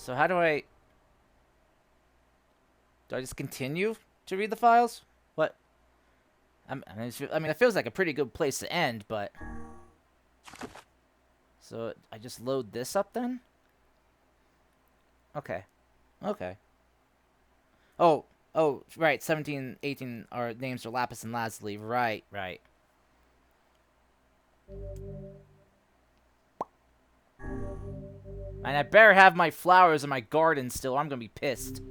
So how do I... Do I just continue to read the files? What? I mean, it feels like a pretty good place to end, but... So I just load this up then? Okay. Okay. Oh, right. 17, 18 are names are Lapis and Lazuli. Right, right. And I better have my flowers in my garden still, or I'm gonna be pissed.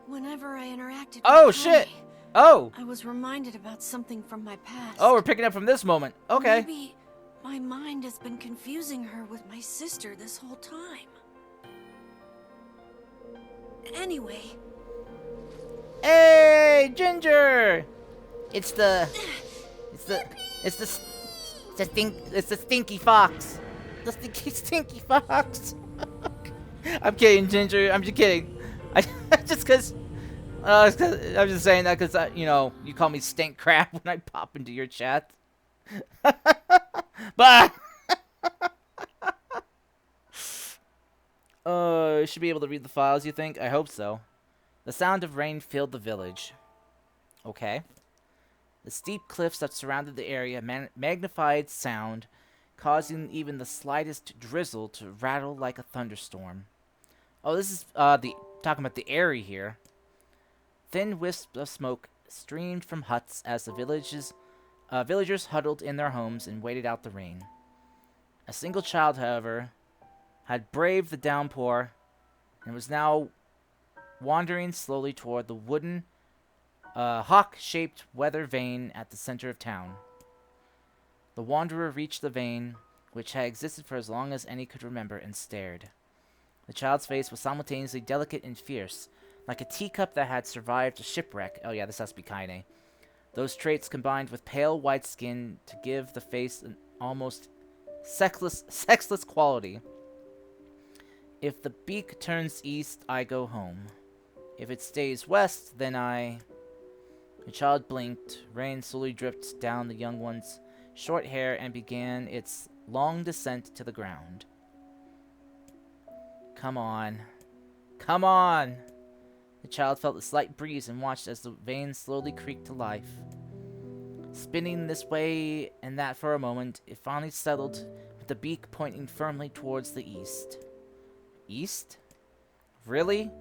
Whenever I interacted Oh, with shit! Honey, Oh! I was reminded about something from my past. Oh, we're picking up from this moment. Okay. Maybe my mind has been confusing her with my sister this whole time. Anyway. Hey, Ginger! It's the stinky fox. The stinky fox. I'm kidding, Ginger. I'm just kidding. Just cause I'm just saying that because you know, you call me stink crap when I pop into your chat. But should be able to read the files, you think? I hope so. The sound of rain filled the village. Okay. The steep cliffs that surrounded the area magnified sound, causing even the slightest drizzle to rattle like a thunderstorm. Oh, this is talking about the area here. Thin wisps of smoke streamed from huts as the villagers huddled in their homes and waited out the rain. A single child, however, had braved the downpour and was now wandering slowly toward the wooden, hawk-shaped weather vane at the center of town. The wanderer reached the vane, which had existed for as long as any could remember, and stared. The child's face was simultaneously delicate and fierce, like a teacup that had survived a shipwreck. Oh yeah, this has to be Kaine. Those traits combined with pale white skin to give the face an almost sexless quality. If the beak turns east, I go home. If it stays west, then I... The child blinked. Rain slowly dripped down the young one's short hair and began its long descent to the ground. Come on. Come on! The child felt a slight breeze and watched as the vane slowly creaked to life. Spinning this way and that for a moment, it finally settled with the beak pointing firmly towards the east. East? Really?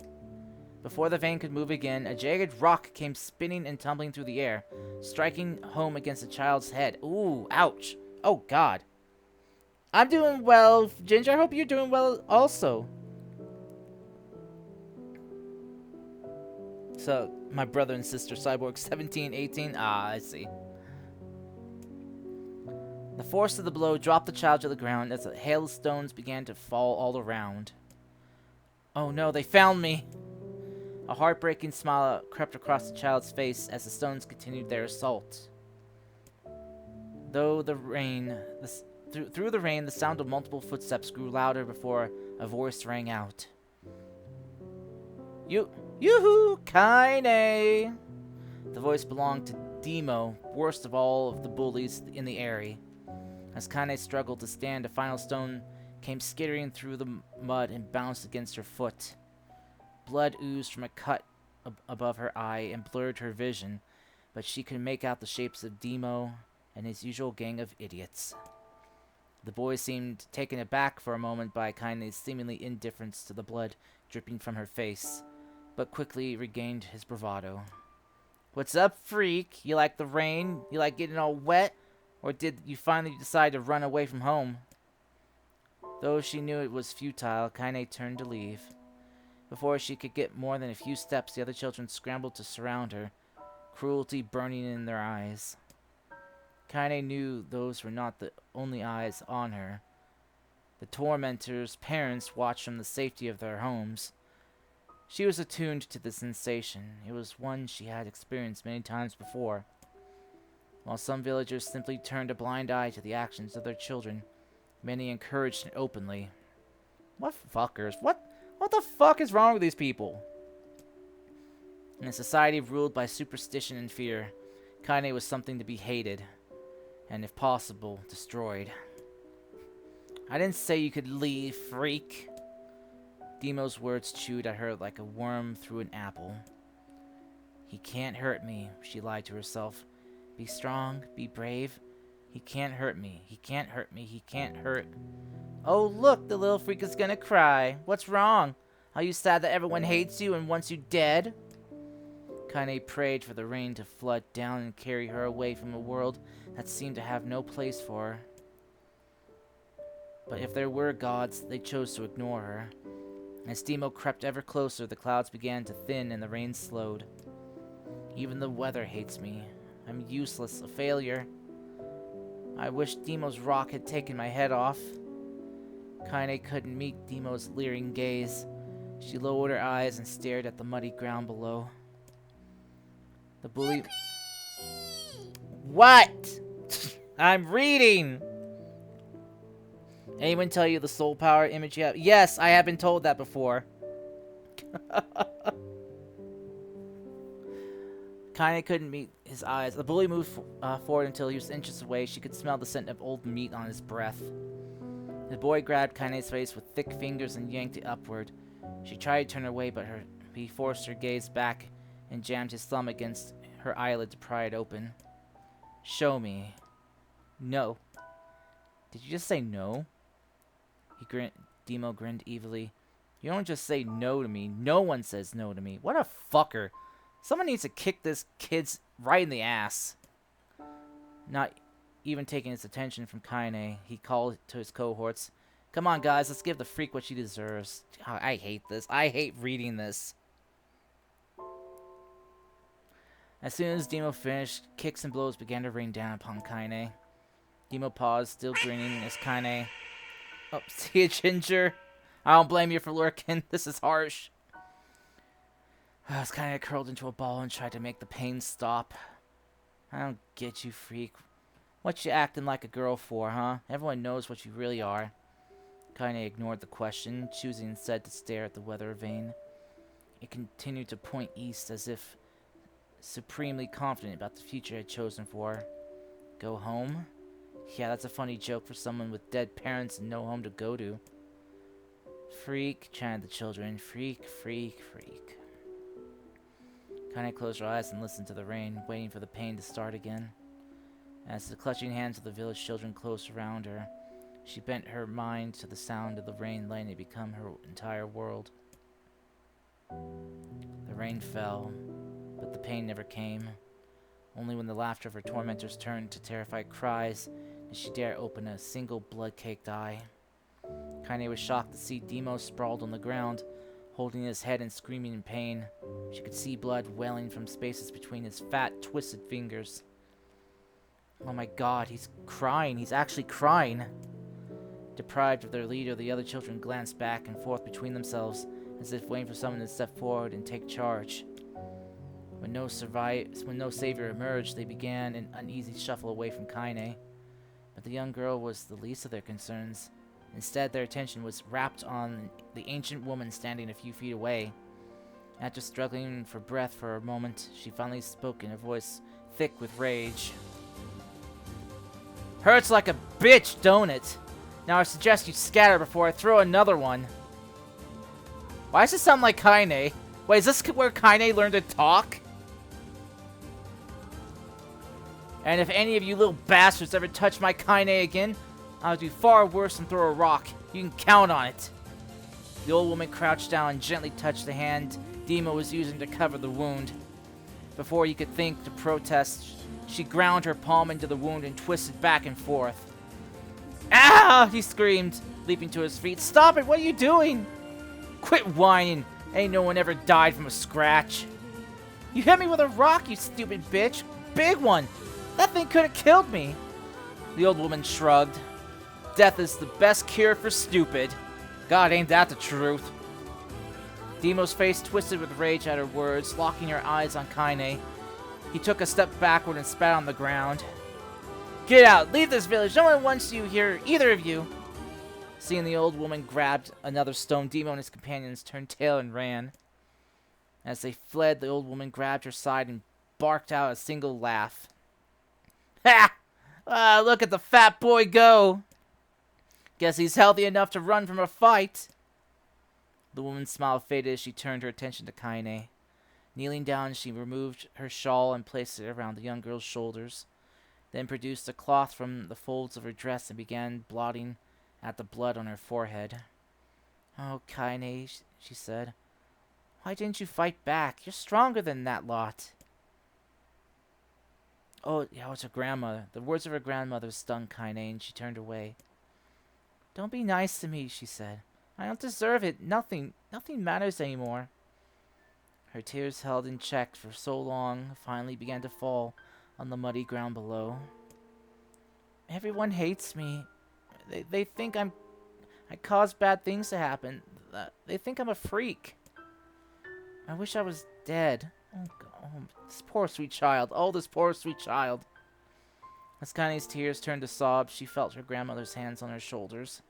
Before the vane could move again, a jagged rock came spinning and tumbling through the air, striking home against the child's head. Ooh, ouch. Oh, God. I'm doing well, Ginger. I hope you're doing well also. So, my brother and sister, Cyborg 17, 18. Ah, I see. The force of the blow dropped the child to the ground as the hailstones began to fall all around. Oh no, they found me! A heartbreaking smile crept across the child's face as the stones continued their assault. Through the rain, the sound of multiple footsteps grew louder before a voice rang out. Yoo-hoo, Kaine! The voice belonged to Demo, worst of all of the bullies in the area. As Kaine struggled to stand, a final stone came skittering through the mud and bounced against her foot. Blood oozed from a cut above her eye and blurred her vision, but she could make out the shapes of Demo and his usual gang of idiots. The boy seemed taken aback for a moment by Kaine's seemingly indifference to the blood dripping from her face, but quickly regained his bravado. What's up, freak? You like the rain? You like getting all wet? Or did you finally decide to run away from home? Though she knew it was futile, Kaine turned to leave. Before she could get more than a few steps, the other children scrambled to surround her, cruelty burning in their eyes. Kaine knew those were not the only eyes on her. The tormentors' parents watched from the safety of their homes. She was attuned to the sensation. It was one she had experienced many times before. While some villagers simply turned a blind eye to the actions of their children, many encouraged it openly. What fuckers? What the fuck is wrong with these people? In a society ruled by superstition and fear, Kaine was something to be hated. and if possible, destroyed. I didn't say you could leave, freak. Demo's words chewed at her like a worm through an apple. He can't hurt me, she lied to herself. Be strong, be brave. He can't hurt me, he can't hurt me, he can't hurt. Oh look, the little freak is gonna cry. What's wrong? Are you sad that everyone hates you and wants you dead? Kaine prayed for the rain to flood down and carry her away from a world that seemed to have no place for her. But if there were gods, they chose to ignore her. As Demo crept ever closer, the clouds began to thin and the rain slowed. Even the weather hates me. I'm useless, a failure. I wish Demo's rock had taken my head off. Kaine couldn't meet Demo's leering gaze. She lowered her eyes and stared at the muddy ground below. The bully... What? I'm reading! Anyone tell you the soul power image you have? Yes, I have been told that before. Kaine couldn't meet his eyes. The bully moved forward until he was inches away. She could smell the scent of old meat on his breath. The boy grabbed Kaine's face with thick fingers and yanked it upward. She tried to turn away, but he forced her gaze back and jammed his thumb against her eyelid to pry it open. Show me. No. Did you just say no? Demo grinned evilly. You don't just say no to me. No one says no to me. What a fucker. Someone needs to kick this kid's right in the ass. Not even taking his attention from Kaine, he called to his cohorts. Come on, guys, let's give the freak what she deserves. I hate this. I hate reading this. As soon as Demo finished, kicks and blows began to rain down upon Kaine. Demo paused, still grinning as Kaine... Oh, see ya, Ginger? I don't blame you for lurking. This is harsh. As Kaine curled into a ball and tried to make the pain stop. I don't get you, freak. What you acting like a girl for, huh? Everyone knows what you really are. Kaine ignored the question, choosing instead to stare at the weather vane. It continued to point east as if supremely confident about the future it had chosen for her. Go home? Yeah, that's a funny joke for someone with dead parents and no home to go to. Freak, chanted the children. Freak, freak, freak. Kaine closed her eyes and listened to the rain, waiting for the pain to start again. As the clutching hands of the village children closed around her, she bent her mind to the sound of the rain letting it become her entire world. The rain fell, but the pain never came. Only when the laughter of her tormentors turned to terrified cries did she dare open a single blood-caked eye. Kaine was shocked to see Demo sprawled on the ground, holding his head and screaming in pain. She could see blood welling from spaces between his fat, twisted fingers. Oh my god, he's crying. He's actually crying. Deprived of their leader, the other children glanced back and forth between themselves, as if waiting for someone to step forward and take charge. When no savior emerged, they began an uneasy shuffle away from Kaine. But the young girl was the least of their concerns. Instead, their attention was wrapped on the ancient woman standing a few feet away. After struggling for breath for a moment, she finally spoke in a voice thick with rage. Hurts like a bitch, don't it? Now I suggest you scatter before I throw another one. Why does it sound like Kaine? Wait, is this where Kaine learned to talk? And if any of you little bastards ever touch my Kaine again, I'll do far worse than throw a rock. You can count on it. The old woman crouched down and gently touched the hand Demo was using to cover the wound. Before he could think to protest, she ground her palm into the wound and twisted back and forth. Ah! He screamed, leaping to his feet. Stop it! What are you doing? Quit whining. Ain't no one ever died from a scratch. You hit me with a rock, you stupid bitch. Big one. That thing could have killed me. The old woman shrugged. Death is the best cure for stupid. God, ain't that the truth? Demo's face twisted with rage at her words, locking her eyes on Kaine. He took a step backward and spat on the ground. Get out! Leave this village! No one wants you here, either of you! Seeing the old woman grabbed another stone, Demo and his companions turned tail and ran. As they fled, the old woman grabbed her side and barked out a single laugh. Ha! Ah, look at the fat boy go. Guess he's healthy enough to run from a fight. The woman's smile faded as she turned her attention to Kaine. Kneeling down, she removed her shawl and placed it around the young girl's shoulders, then produced a cloth from the folds of her dress and began blotting at the blood on her forehead. Oh, Kaine, she said. Why didn't you fight back? You're stronger than that lot. Oh, yeah, it was her grandmother. The words of her grandmother stung Kaine, and she turned away. Don't be nice to me, she said. I don't deserve it. Nothing matters anymore. Her tears, held in check for so long, finally began to fall on the muddy ground below. Everyone hates me. They think I cause bad things to happen. They think I'm a freak. I wish I was dead. Oh, this poor sweet child. Oh, this poor sweet child. As Kaine's tears turned to sobs, she felt her grandmother's hands on her shoulders.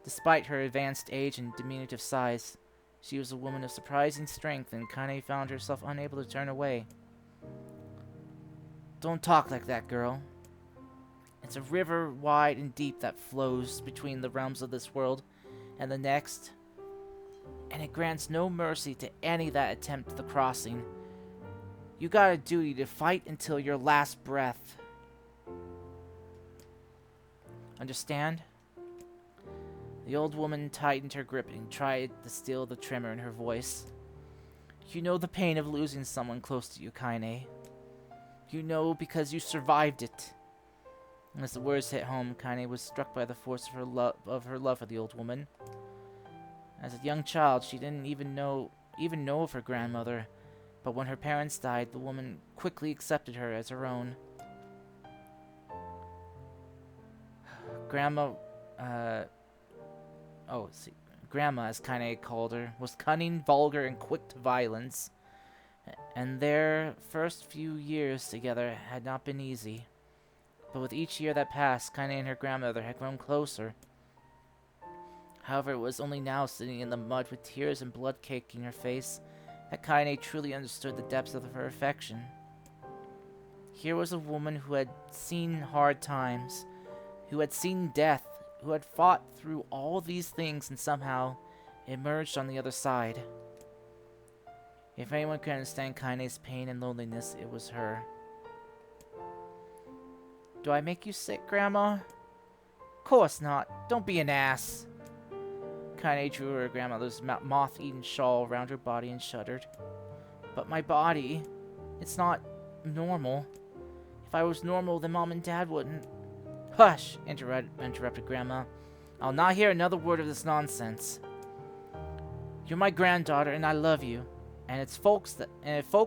Despite her advanced age and diminutive size, she was a woman of surprising strength, and Kaine found herself unable to turn away. Don't talk like that, girl. It's a river wide and deep that flows between the realms of this world and the next, and it grants no mercy to any that attempt the crossing. You got a duty to fight until your last breath. Understand? The old woman tightened her grip and tried to still the tremor in her voice. You know the pain of losing someone close to you, Kaine. You know because you survived it. And as the words hit home, Kaine was struck by the force of her love for the old woman. As a young child, she didn't even know of her grandmother, but when her parents died, the woman quickly accepted her as her own. Grandma, Grandma, as Kaine called her, was cunning, vulgar, and quick to violence, and their first few years together had not been easy. But with each year that passed, Kaine and her grandmother had grown closer. However, it was only now, sitting in the mud with tears and blood caking her face, that Kaine truly understood the depths of her affection. Here was a woman who had seen hard times, who had seen death, who had fought through all these things and somehow emerged on the other side. If anyone could understand Kaine's pain and loneliness, it was her. Do I make you sick, Grandma? Course not. Don't be an ass. Kaine drew her grandmother's moth-eaten shawl around her body and shuddered. But my body, it's not normal. If I was normal, then Mom and Dad wouldn't. Hush, interrupted Grandma. I'll not hear another word of this nonsense. You're my granddaughter, and I love you. And if folks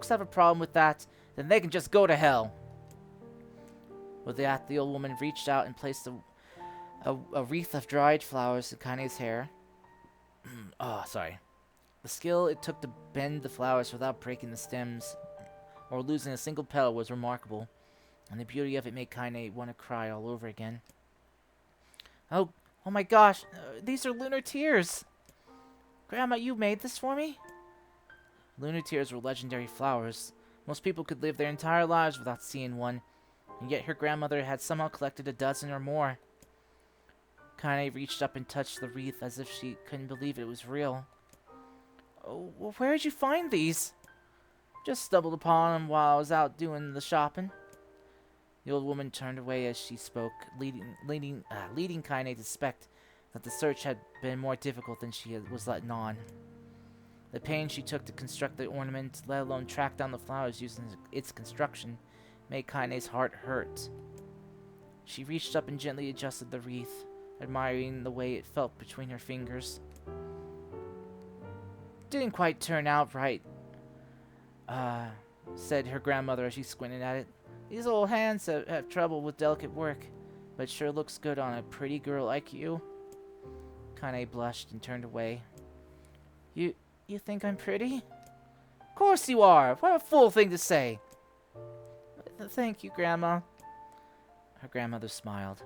have a problem with that, then they can just go to hell. With that, the old woman reached out and placed a wreath of dried flowers in Kaine's hair. The skill it took to bend the flowers without breaking the stems or losing a single petal was remarkable, and the beauty of it made Kaine want to cry all over again. Oh my gosh, these are lunar tears! Grandma, you made this for me? Lunar tears were legendary flowers. Most people could live their entire lives without seeing one, and yet her grandmother had somehow collected a dozen or more. Kaine reached up and touched the wreath as if she couldn't believe it was real. Oh, well, where did you find these? Just stumbled upon them while I was out doing the shopping. The old woman turned away as she spoke, leading Kaine to suspect that the search had been more difficult than she was letting on. The pains she took to construct the ornament, let alone track down the flowers used in its construction, made Kaine's heart hurt. She reached up and gently adjusted the wreath, admiring the way it felt between her fingers. Didn't quite turn out right, said her grandmother as she squinted at it. These old hands have trouble with delicate work, but it sure looks good on a pretty girl like you. Kaine blushed and turned away. You think I'm pretty? Of course you are! What a fool thing to say! Thank you, Grandma. Her grandmother smiled.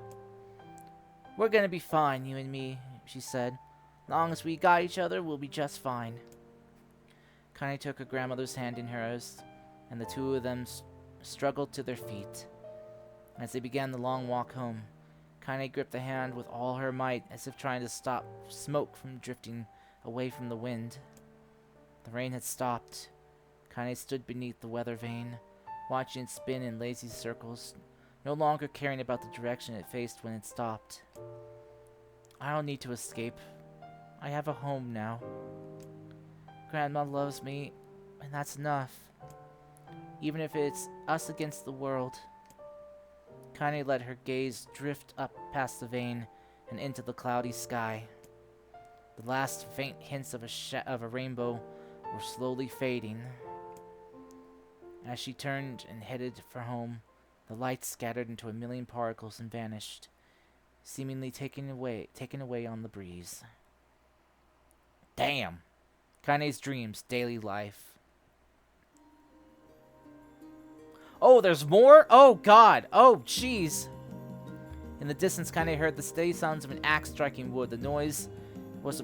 We're gonna be fine, you and me, she said. Long as we got each other, we'll be just fine. Kaine took her grandmother's hand in hers, and the two of them struggled to their feet. As they began the long walk home, Kaine gripped the hand with all her might, as if trying to stop smoke from drifting away from the wind. The rain had stopped. Kaine stood beneath the weather vane, watching it spin in lazy circles, no longer caring about the direction it faced when it stopped. I don't need to escape. I have a home now. Grandma loves me, and that's enough. Even if it's us against the world. Kaine let her gaze drift up past the vane and into the cloudy sky. The last faint hints of a rainbow were slowly fading. As she turned and headed for home, the lights scattered into a million particles and vanished, seemingly taken away on the breeze. Damn! Kaine's dreams, daily life. Oh, there's more? Oh, God. Oh, jeez. In the distance, Kaine heard the steady sounds of an axe striking wood. The noise was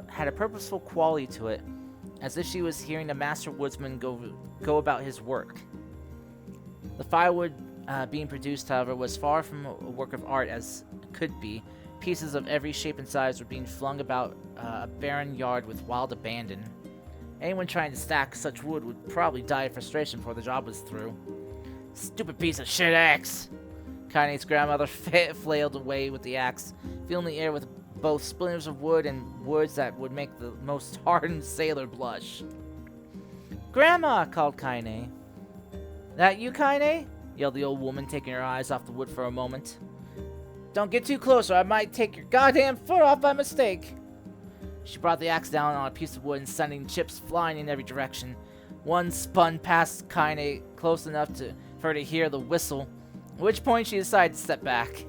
had a purposeful quality to it, as if she was hearing a master woodsman go about his work. The firewood being produced, however, was far from a work of art as it could be. Pieces of every shape and size were being flung about a barren yard with wild abandon. Anyone trying to stack such wood would probably die of frustration before the job was through. Stupid piece of shit axe! Kaine's grandmother flailed away with the axe, filling the air with both splinters of wood and words that would make the most hardened sailor blush. "Grandma!" called Kaine. "That you, Kaine?" yelled the old woman, taking her eyes off the wood for a moment. "Don't get too close or I might take your goddamn foot off by mistake." She brought the axe down on a piece of wood and sending chips flying in every direction. One spun past Kaine close enough for her to hear the whistle, at which point she decided to step back.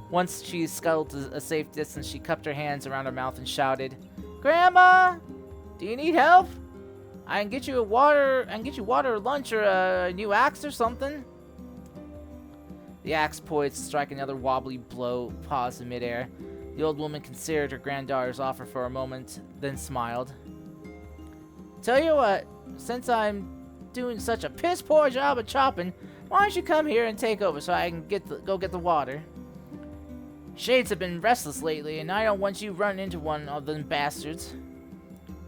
Once she scuttled to a safe distance, she cupped her hands around her mouth and shouted, "Grandma! Do you need help? I can get you water or lunch or a new axe or something." The axe poised to strike another wobbly blow, paused in midair. The old woman considered her granddaughter's offer for a moment, then smiled. "Tell you what, since I'm doing such a piss-poor job of chopping, why don't you come here and take over so I can go get the water? Shades have been restless lately, and I don't want you running into one of them bastards."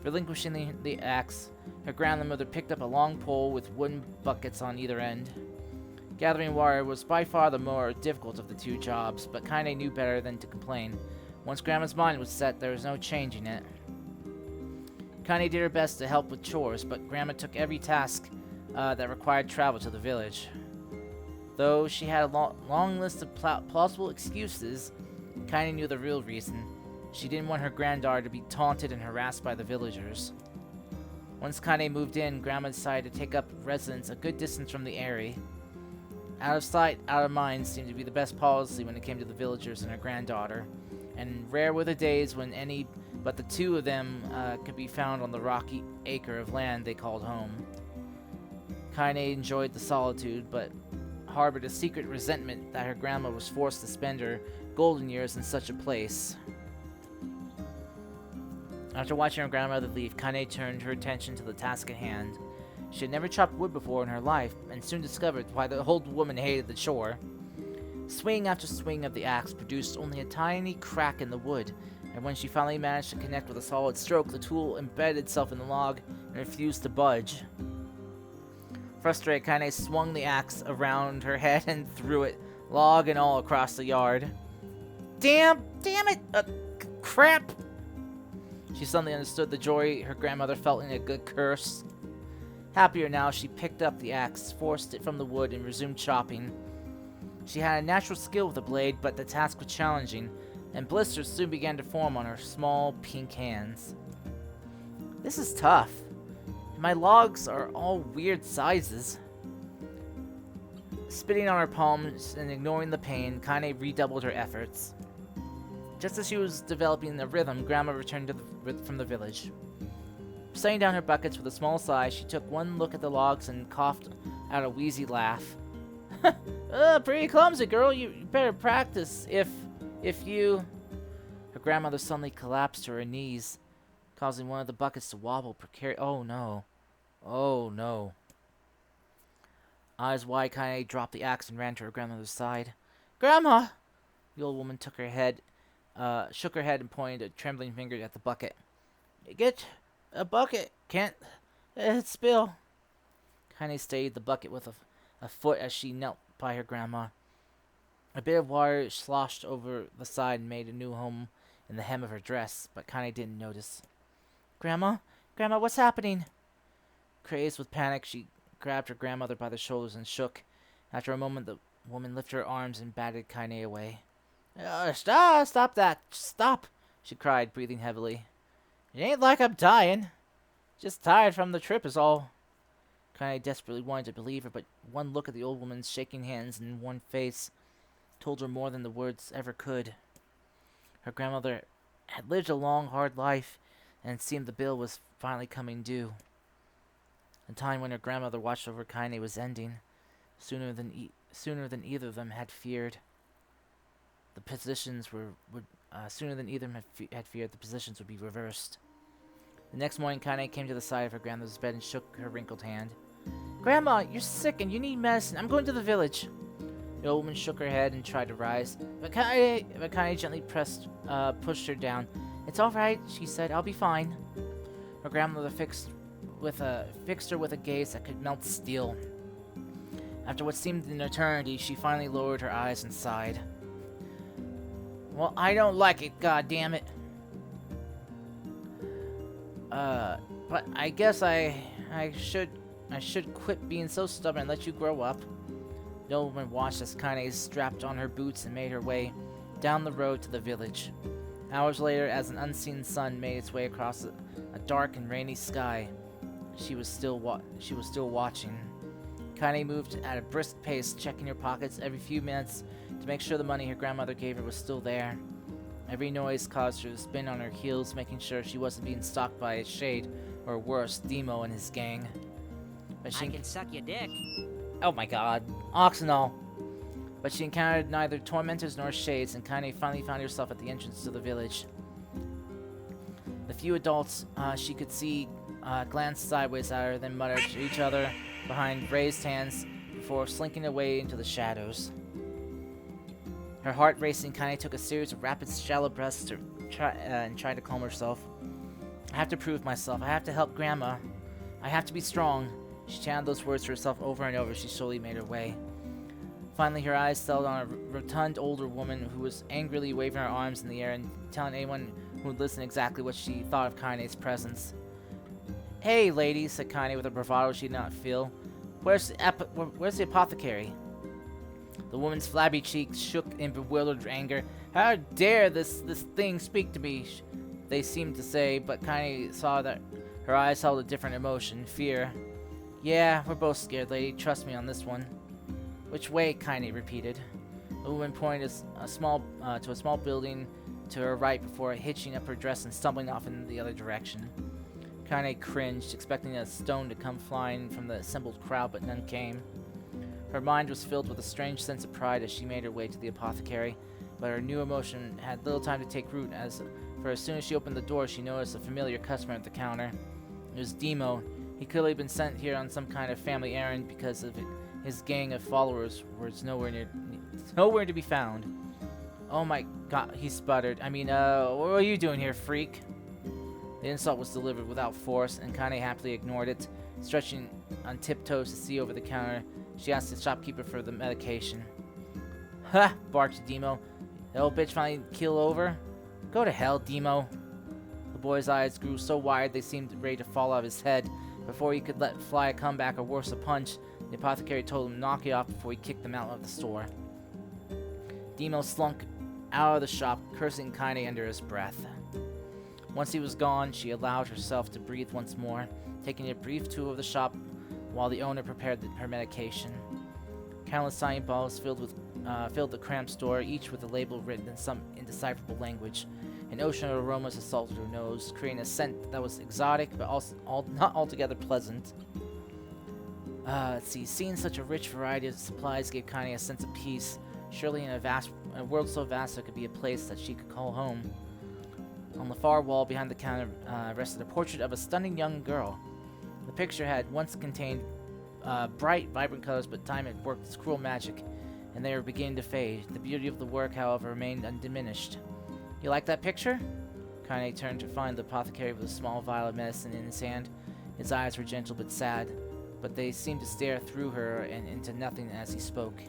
Relinquishing the axe, her grandmother picked up a long pole with wooden buckets on either end. Gathering water was by far the more difficult of the two jobs, but Kaine knew better than to complain. Once Grandma's mind was set, there was no changing it. Kaine did her best to help with chores, but Grandma took every task that required travel to the village. Though she had a long list of plausible excuses, Kaine knew the real reason. She didn't want her granddaughter to be taunted and harassed by the villagers. Once Kaine moved in, Grandma decided to take up residence a good distance from the area. Out of sight, out of mind seemed to be the best policy when it came to the villagers and her granddaughter, and rare were the days when any but the two of them could be found on the rocky acre of land they called home. Kaine enjoyed the solitude, but harbored a secret resentment that her grandma was forced to spend her golden years in such a place. After watching her grandmother leave, Kaine turned her attention to the task at hand. She had never chopped wood before in her life, and soon discovered why the old woman hated the chore. Swing after swing of the axe produced only a tiny crack in the wood, and when she finally managed to connect with a solid stroke, the tool embedded itself in the log and refused to budge. Frustrated, Kaine swung the axe around her head and threw it, log and all, across the yard. Damn it! Crap! She suddenly understood the joy her grandmother felt in a good curse. Happier now, she picked up the axe, forced it from the wood, and resumed chopping. She had a natural skill with the blade, but the task was challenging, and blisters soon began to form on her small, pink hands. This is tough. My logs are all weird sizes. Spitting on her palms and ignoring the pain, Kaine redoubled her efforts. Just as she was developing a rhythm, Grandma returned from the village. Setting down her buckets with a small sigh, she took one look at the logs and coughed out a wheezy laugh. Pretty clumsy, girl. You better practice if you... Her grandmother suddenly collapsed to her knees, causing one of the buckets to wobble precariously. Oh no. Eyes wide, Kaine dropped the axe and ran to her grandmother's side. Grandma! The old woman shook her head and pointed a trembling finger at the bucket. Get a bucket. Can't it spill. Kaine steadied the bucket with a foot as she knelt by her grandma. A bit of water sloshed over the side and made a new home in the hem of her dress, but Kaine didn't notice. Grandma? Grandma, what's happening? Crazed with panic, she grabbed her grandmother by the shoulders and shook. After a moment, the woman lifted her arms and batted Kaine away. Stop that! Stop! She cried, breathing heavily. It ain't like I'm dying. Just tired from the trip is all. Kaine desperately wanted to believe her, but one look at the old woman's shaking hands and worn face told her more than the words ever could. Her grandmother had lived a long, hard life, and it seemed the bill was finally coming due. The time when her grandmother watched over Kaine was ending, sooner than either of them had feared. The positions sooner than either of them had feared the positions would be reversed. The next morning, Kaine came to the side of her grandmother's bed and shook her wrinkled hand. Grandma, you're sick and you need medicine. I'm going to the village. The old woman shook her head and tried to rise, but Kaine gently pushed her down. It's all right, she said. I'll be fine. Her grandmother fixed her with a gaze that could melt steel. After what seemed an eternity, she finally lowered her eyes and sighed. Well, I don't like it, goddammit. But I guess I should quit being so stubborn and let you grow up. The old woman watched as Kaine strapped on her boots and made her way down the road to the village. Hours later, as an unseen sun made its way across a dark and rainy sky, she was still watching. Kaine moved at a brisk pace, checking her pockets every few minutes to make sure the money her grandmother gave her was still there. Every noise caused her to spin on her heels, making sure she wasn't being stalked by a shade, or worse, Demo and his gang. But I can suck your dick. Oh my god, Oxenol! But she encountered neither tormentors nor shades, and Kaine finally found herself at the entrance to the village. The few adults she could see glanced sideways at her, then muttered to each other behind raised hands before slinking away into the shadows. Her heart racing, Kaine took a series of rapid, shallow breaths and tried to calm herself. I have to prove myself. I have to help Grandma. I have to be strong. She chanted those words to herself over and over as she slowly made her way. Finally, her eyes settled on a rotund older woman who was angrily waving her arms in the air and telling anyone who would listen exactly what she thought of Kaine's presence. Hey, lady, said Kaine with a bravado she did not feel. Where's the apothecary? The woman's flabby cheeks shook in bewildered anger. How dare this thing speak to me? They seemed to say, but Kaine saw that her eyes held a different emotion, fear. Yeah, we're both scared, lady. Trust me on this one. Which way? Kaine repeated. The woman pointed to a small building to her right before hitching up her dress and stumbling off in the other direction. Kaine cringed, expecting a stone to come flying from the assembled crowd, but none came. Her mind was filled with a strange sense of pride as she made her way to the apothecary, but her new emotion had little time to take root, as soon as she opened the door, she noticed a familiar customer at the counter. It was Demo. He could have been sent here on some kind of family errand because of his gang of followers was nowhere to be found. Oh my god, he sputtered. What are you doing here, freak? The insult was delivered without force, and Kaine happily ignored it. Stretching on tiptoes to see over the counter, she asked the shopkeeper for the medication. Ha! Barked Demo. The old bitch finally keel over? Go to hell, Demo. The boy's eyes grew so wide they seemed ready to fall out of his head. Before he could let fly a comeback or worse, a punch, the apothecary told him to knock it off before he kicked them out of the store. Demo slunk out of the shop, cursing Kaine under his breath. Once he was gone, she allowed herself to breathe once more, taking a brief tour of the shop while the owner prepared her medication. Countless sign balls filled the cramped store, each with a label written in some indecipherable language. An ocean of aromas assaulted her nose, creating a scent that was exotic but also not altogether pleasant. Let's see. Seeing such a rich variety of supplies gave Kaine a sense of peace. Surely in a world so vast there could be a place that she could call home. On the far wall behind the counter rested a portrait of a stunning young girl. The picture had once contained bright, vibrant colors, but time had worked its cruel magic, and they were beginning to fade. The beauty of the work, however, remained undiminished. You like that picture? Kaine turned to find the apothecary with a small vial of medicine in his hand. His eyes were gentle but sad, but they seemed to stare through her and into nothing as he spoke.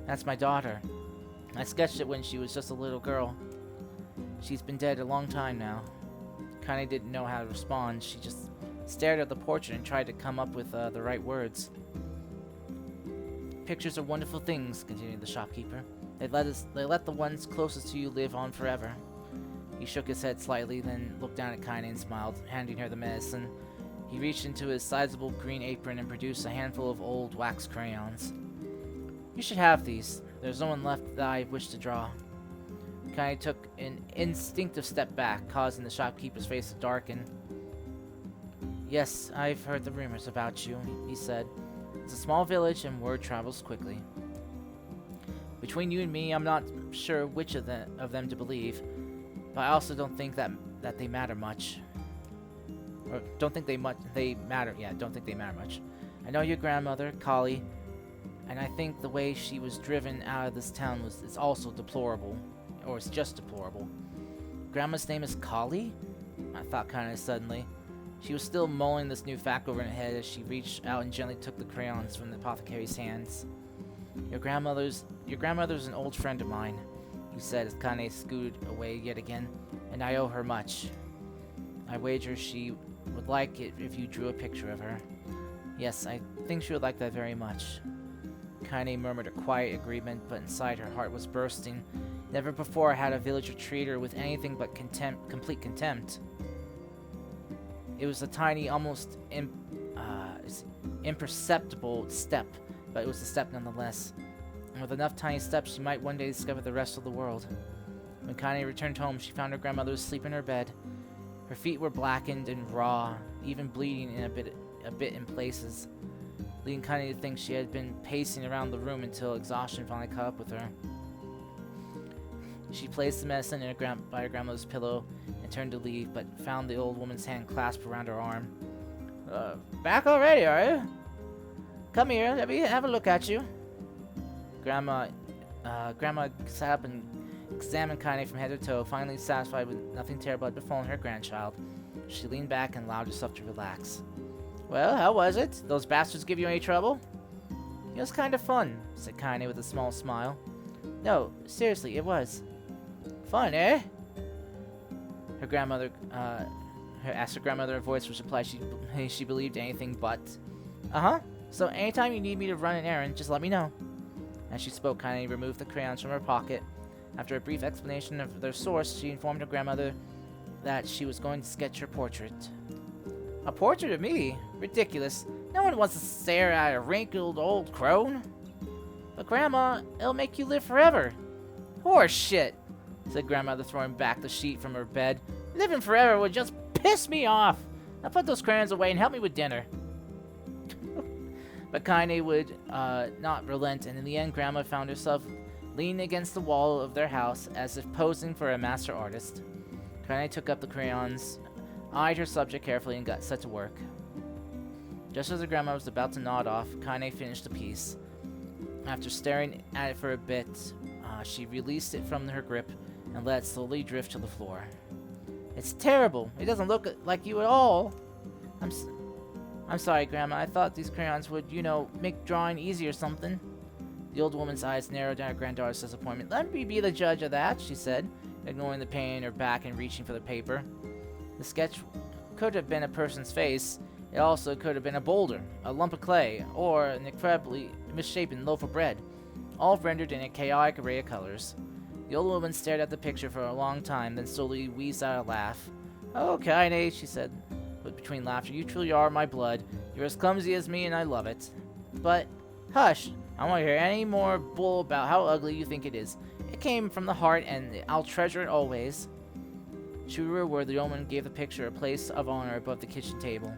That's my daughter. I sketched it when she was just a little girl. She's been dead a long time now. Kaine didn't know how to respond. She just stared at the portrait and tried to come up with the right words. Pictures are wonderful things, continued the shopkeeper. They let the ones closest to you live on forever. He shook his head slightly, then looked down at Kaine and smiled, handing her the medicine. He reached into his sizable green apron and produced a handful of old wax crayons. You should have these. There's no one left that I wish to draw. Kaine took an instinctive step back, causing the shopkeeper's face to darken. Yes, I've heard the rumors about you, he said. It's a small village and word travels quickly. Between you and me, I'm not sure which of them to believe, but I also don't think that they matter much. Or don't think they matter. Yeah, don't think they matter much. I know your grandmother, Kali, and I think the way she was driven out of this town is also deplorable, or it's just deplorable. Grandma's name is Kali? I thought kind of suddenly. She was still mulling this new fact over in her head as she reached out and gently took the crayons from the apothecary's hands. Your grandmother's an old friend of mine, he said as Kaine scooted away yet again, and I owe her much. I wager she would like it if you drew a picture of her. Yes, I think she would like that very much. Kaine murmured a quiet agreement, but inside her heart was bursting. Never before had a villager treated her with anything but complete contempt. It was a tiny, almost imperceptible step, but it was a step nonetheless. And with enough tiny steps, she might one day discover the rest of the world. When Kaine returned home, she found her grandmother asleep in her bed. Her feet were blackened and raw, even bleeding in a bit in places, leading Kaine to think she had been pacing around the room until exhaustion finally caught up with her. She placed the medicine by her grandmother's pillow and turned to leave, but found the old woman's hand clasped around her arm. Back already, are you? Come here, let me have a look at you. Grandma sat up and examined Kaine from head to toe, finally satisfied with nothing terrible had befallen her grandchild. She leaned back and allowed herself to relax. Well, how was it? Those bastards give you any trouble? It was kind of fun, said Kaine with a small smile. No, seriously, it was. Fun, eh? Her grandmother asked her grandmother in a voice which implied she believed anything but. Uh-huh. So anytime you need me to run an errand, just let me know. As she spoke, Kaine removed the crayons from her pocket. After a brief explanation of their source, she informed her grandmother that she was going to sketch her portrait. A portrait of me? Ridiculous. No one wants to stare at a wrinkled old crone. But Grandma, it'll make you live forever. Horse shit, said Grandmother, throwing back the sheet from her bed. Living forever would just piss me off. Now put those crayons away and help me with dinner. But Kaine would not relent, and in the end, Grandma found herself leaning against the wall of their house as if posing for a master artist. Kaine took up the crayons, eyed her subject carefully, and got set to work. Just as her grandma was about to nod off, Kaine finished the piece. After staring at it for a bit, she released it from her grip and let it slowly drift to the floor. It's terrible. It doesn't look like you at all. I'm sorry, Grandma. I thought these crayons would, make drawing easy or something. The old woman's eyes narrowed at her granddaughter's disappointment. Let me be the judge of that, she said, ignoring the pain in her back and reaching for the paper. The sketch could have been a person's face. It also could have been a boulder, a lump of clay, or an incredibly misshapen loaf of bread, all rendered in a chaotic array of colors. The old woman stared at the picture for a long time, then slowly wheezed out a laugh. Oh, Kaine, she said, but between laughter, you truly are my blood. You're as clumsy as me, and I love it. But, hush, I don't want to hear any more bull about how ugly you think it is. It came from the heart, and I'll treasure it always. True to her word, the old woman gave the picture a place of honor above the kitchen table.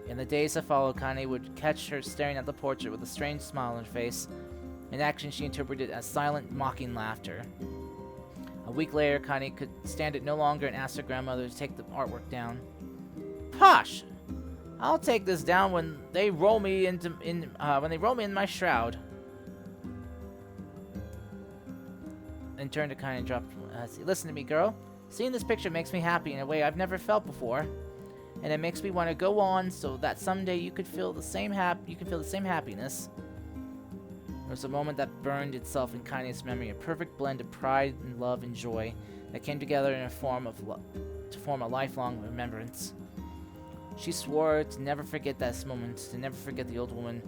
In the days that followed, Kaine would catch her staring at the portrait with a strange smile on her face, an action she interpreted as silent, mocking laughter. A week later, Kaine could stand it no longer and asked her grandmother to take the artwork down. Posh! I'll take this down when they roll me into in my shroud. And turned to kind of drop. Listen to me, girl. Seeing this picture makes me happy in a way I've never felt before, and it makes me want to go on so that someday you could feel the same happiness. There was a moment that burned itself in Kaine's memory, a perfect blend of pride and love and joy that came together in a form to form a lifelong remembrance. She swore to never forget this moment, to never forget the old woman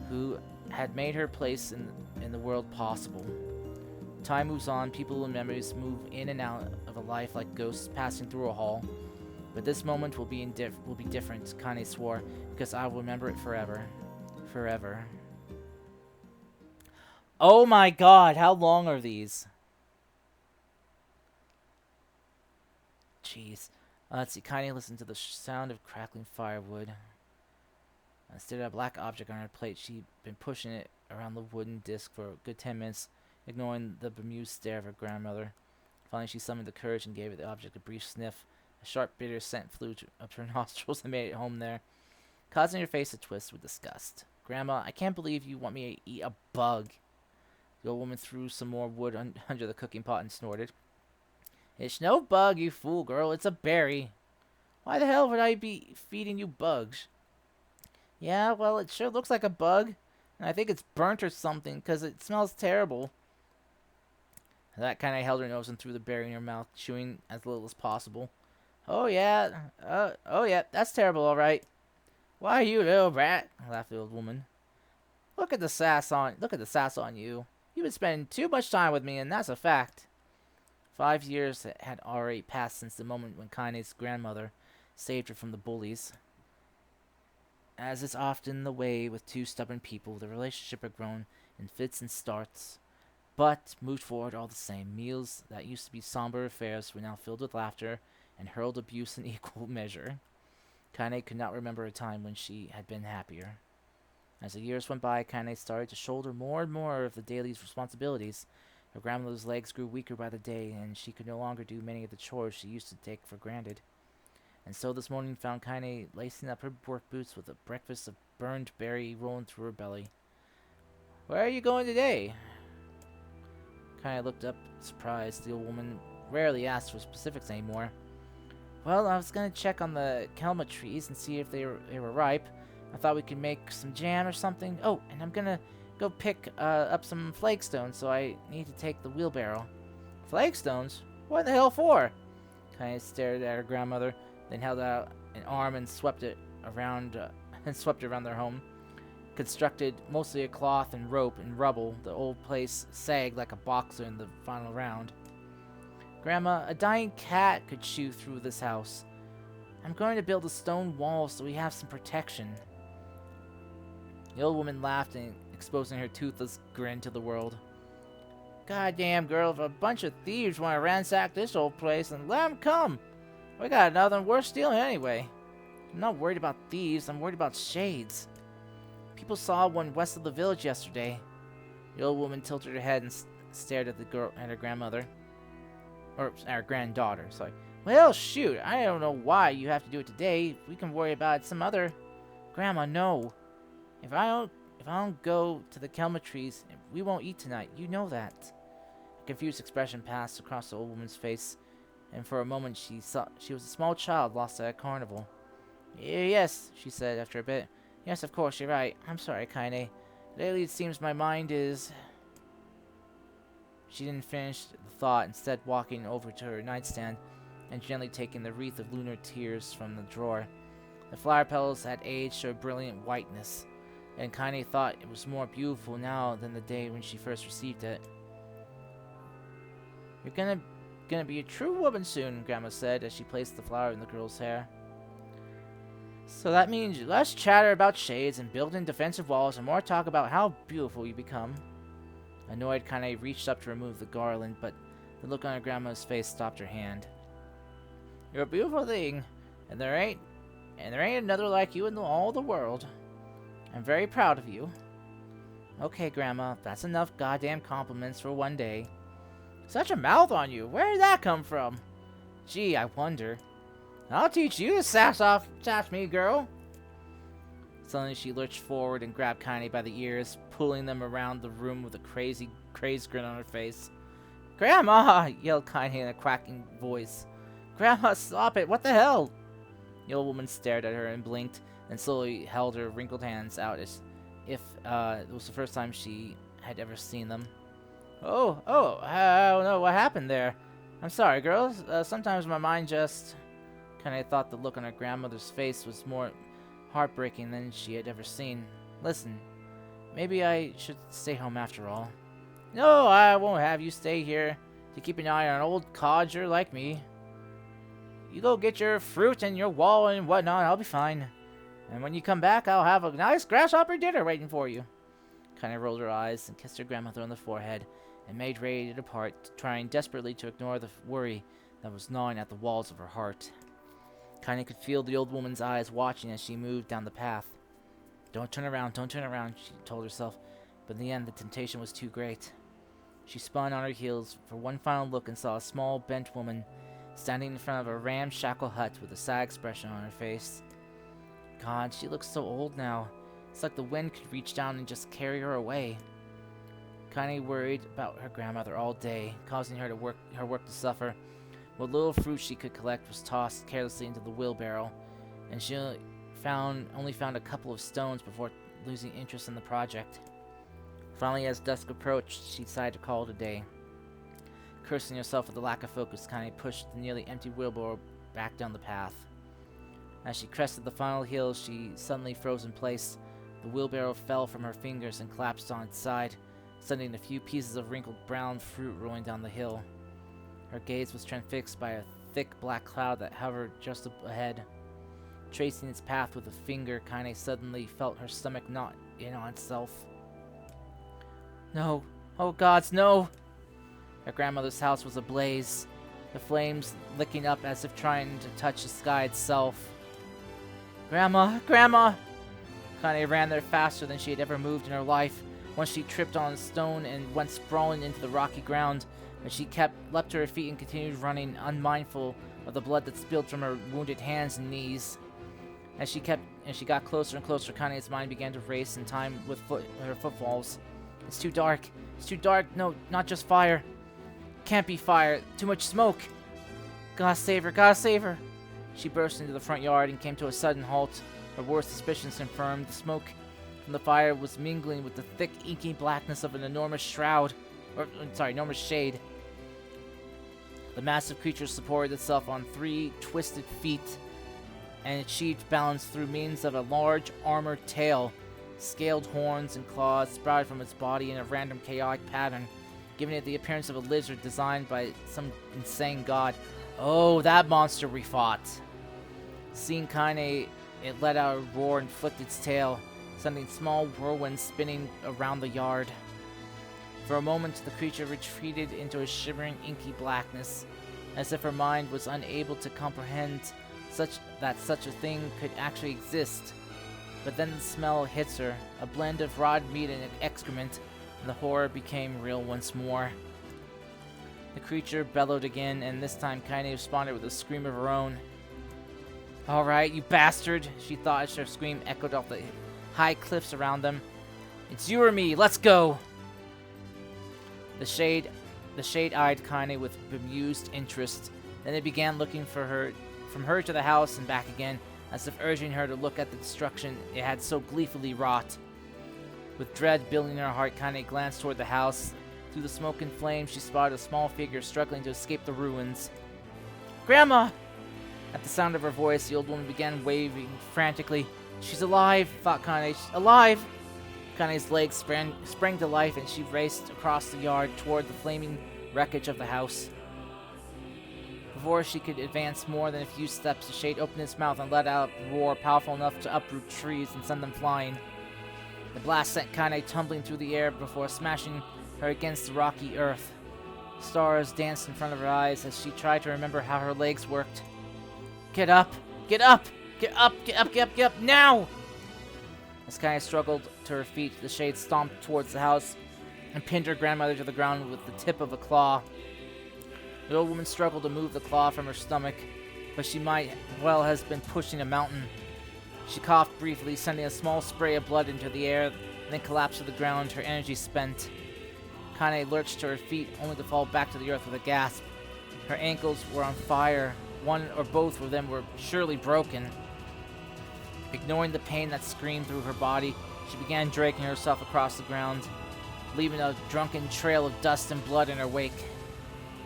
who had made her place in the world possible. Time moves on, people and memories move in and out of a life like ghosts passing through a hall. But this moment will be different, Kaine swore, because I will remember it forever. Forever. Oh my god, how long are these? Jeez. Let's see, Kaine listened to the sound of crackling firewood. I stared at a black object on her plate. She'd been pushing it around the wooden disc for a good 10 minutes, ignoring the bemused stare of her grandmother. Finally, she summoned the courage and gave the object a brief sniff. A sharp, bitter scent flew up to her nostrils and made it home there, causing her face to twist with disgust. Grandma, I can't believe you want me to eat a bug. The old woman threw some more wood under the cooking pot and snorted. It's no bug, you fool girl. It's a berry. Why the hell would I be feeding you bugs? Yeah, well, it sure looks like a bug. And I think it's burnt or something, because it smells terrible. That kind of held her nose and threw the berry in her mouth, chewing as little as possible. Oh yeah, that's terrible, all right. Why, you little rat, laughed the old woman. Look at the sass on you. You've been spending too much time with me, and that's a fact. 5 years had already passed since the moment when Kaine's grandmother saved her from the bullies. As is often the way with two stubborn people, the relationship had grown in fits and starts, but moved forward all the same. Meals that used to be somber affairs were now filled with laughter and hurled abuse in equal measure. Kaine could not remember a time when she had been happier. As the years went by, Kaine started to shoulder more and more of the daily responsibilities. Her grandmother's legs grew weaker by the day, and she could no longer do many of the chores she used to take for granted. And so this morning found Kaine lacing up her work boots with a breakfast of burned berry rolling through her belly. Where are you going today? Kaine looked up, surprised. The old woman rarely asked for specifics anymore. Well, I was going to check on the kelma trees and see if they were ripe. I thought we could make some jam or something. Oh, and I'm going to go pick up some flagstones, so I need to take the wheelbarrow. Flagstones? What in the hell for? Kaine stared at her grandmother, then held out an arm and swept it around their home. Constructed mostly of cloth and rope and rubble, the old place sagged like a boxer in the final round. Grandma, a dying cat could chew through this house. I'm going to build a stone wall so we have some protection. The old woman laughed, exposing her toothless grin to the world. Goddamn, girl, if a bunch of thieves want to ransack this old place, then let them come. We got nothing worth stealing anyway. I'm not worried about thieves, I'm worried about shades. People saw one west of the village yesterday. The old woman tilted her head and stared at her grandmother. Or our granddaughter, sorry. Well, shoot, I don't know why you have to do it today. We can worry about it some other. Grandma, no. If I don't go to the kelma trees, we won't eat tonight. You know that. A confused expression passed across the old woman's face, and for a moment she thought she was a small child lost at a carnival. Yes, she said after a bit. Yes, of course, you're right. I'm sorry, Kaine. Lately it seems my mind is... She didn't finish the thought, instead walking over to her nightstand and gently taking the wreath of lunar tears from the drawer. The flower petals had aged to a brilliant whiteness, and Kaine thought it was more beautiful now than the day when she first received it. You're gonna be a true woman soon, Grandma said as she placed the flower in the girl's hair. So that means less chatter about shades and building defensive walls and more talk about how beautiful you become. Annoyed, Kaine reached up to remove the garland, but the look on her grandma's face stopped her hand. You're a beautiful thing, and there ain't another like you in all the world. I'm very proud of you. Okay, Grandma, that's enough goddamn compliments for one day. Such a mouth on you. Where did that come from? Gee, I wonder. I'll teach you to sass me, girl. Suddenly she lurched forward and grabbed Kaine by the ears, pulling them around the room with a crazed grin on her face. "Grandma!" yelled Kaine in a quacking voice. "Grandma, stop it! What the hell?" The old woman stared at her and blinked, and slowly held her wrinkled hands out as if it was the first time she had ever seen them. Oh, I don't know what happened there. I'm sorry, girls. Sometimes my mind just... Kaine thought the look on her grandmother's face was more heartbreaking than she had ever seen. Listen, maybe I should stay home after all. No, I won't have you stay here to keep an eye on an old codger like me. You go get your fruit and your wall and whatnot, I'll be fine. And when you come back, I'll have a nice grasshopper dinner waiting for you. Kaine rolled her eyes and kissed her grandmother on the forehead and made ready to depart, trying desperately to ignore the worry that was gnawing at the walls of her heart. Kaine could feel the old woman's eyes watching as she moved down the path. Don't turn around, she told herself, but in the end the temptation was too great. She spun on her heels for one final look and saw a small, bent woman standing in front of a ramshackle hut with a sad expression on her face. God, she looks so old now. It's like the wind could reach down and just carry her away. Kaine worried about her grandmother all day, causing her work to suffer. What little fruit she could collect was tossed carelessly into the wheelbarrow, and she only found a couple of stones before losing interest in the project. Finally, as dusk approached, she decided to call it a day. Cursing herself for the lack of focus, Kaine pushed the nearly empty wheelbarrow back down the path. As she crested the final hill, she suddenly froze in place. The wheelbarrow fell from her fingers and collapsed on its side, sending a few pieces of wrinkled brown fruit rolling down the hill. Her gaze was transfixed by a thick black cloud that hovered just ahead. Tracing its path with a finger, Kaine suddenly felt her stomach knot in on itself. No! Oh gods, no! Her grandmother's house was ablaze, the flames licking up as if trying to touch the sky itself. Grandma! Grandma! Kaine ran there faster than she had ever moved in her life. Once she tripped on a stone and went sprawling into the rocky ground, but she leapt to her feet and continued running, unmindful of the blood that spilled from her wounded hands and knees. As she got closer and closer, Kaine's mind began to race in time with her footfalls. It's too dark. It's too dark. No, not just fire. Can't be fire. Too much smoke. Gotta save her. Gotta save her. She burst into the front yard and came to a sudden halt. Her worst suspicions confirmed. The smoke from the fire was mingling with the thick, inky blackness of an enormous shroud. Enormous shade. The massive creature supported itself on 3 twisted feet and achieved balance through means of a large, armored tail. Scaled horns and claws sprouted from its body in a random, chaotic pattern, giving it the appearance of a lizard designed by some insane god. Oh, that monster we fought! Seeing Kaine, it let out a roar and flicked its tail, sending small whirlwinds spinning around the yard. For a moment, the creature retreated into a shivering, inky blackness, as if her mind was unable to comprehend that such a thing could actually exist. But then the smell hits her, a blend of rotted meat and excrement, and the horror became real once more. The creature bellowed again, and this time Kaine responded with a scream of her own. Alright, you bastard, she thought as her scream echoed off the high cliffs around them. It's you or me, let's go! The shade eyed Kaine with bemused interest. Then it began looking for her, from her to the house and back again, as if urging her to look at the destruction it had so gleefully wrought. With dread building in her heart, Kaine glanced toward the house. Through the smoke and flames, she spotted a small figure struggling to escape the ruins. Grandma! At the sound of her voice, the old woman began waving frantically. She's alive, thought Kaine. She's alive! Kaine's legs sprang to life, and she raced across the yard toward the flaming wreckage of the house. Before she could advance more than a few steps, the shade opened its mouth and let out a roar powerful enough to uproot trees and send them flying. The blast sent Kaine tumbling through the air before smashing her against the rocky earth. Stars danced in front of her eyes as she tried to remember how her legs worked. Get up! Get up! Get up! Get up! Get up! Get up! Now! As Kaine struggled to her feet, the shade stomped towards the house and pinned her grandmother to the ground with the tip of a claw. The old woman struggled to move the claw from her stomach, but she might well have been pushing a mountain. She coughed briefly, sending a small spray of blood into the air, then collapsed to the ground, her energy spent. Kane lurched to her feet, only to fall back to the earth with a gasp. Her ankles were on fire. One or both of them were surely broken. Ignoring the pain that screamed through her body, she began dragging herself across the ground, leaving a drunken trail of dust and blood in her wake.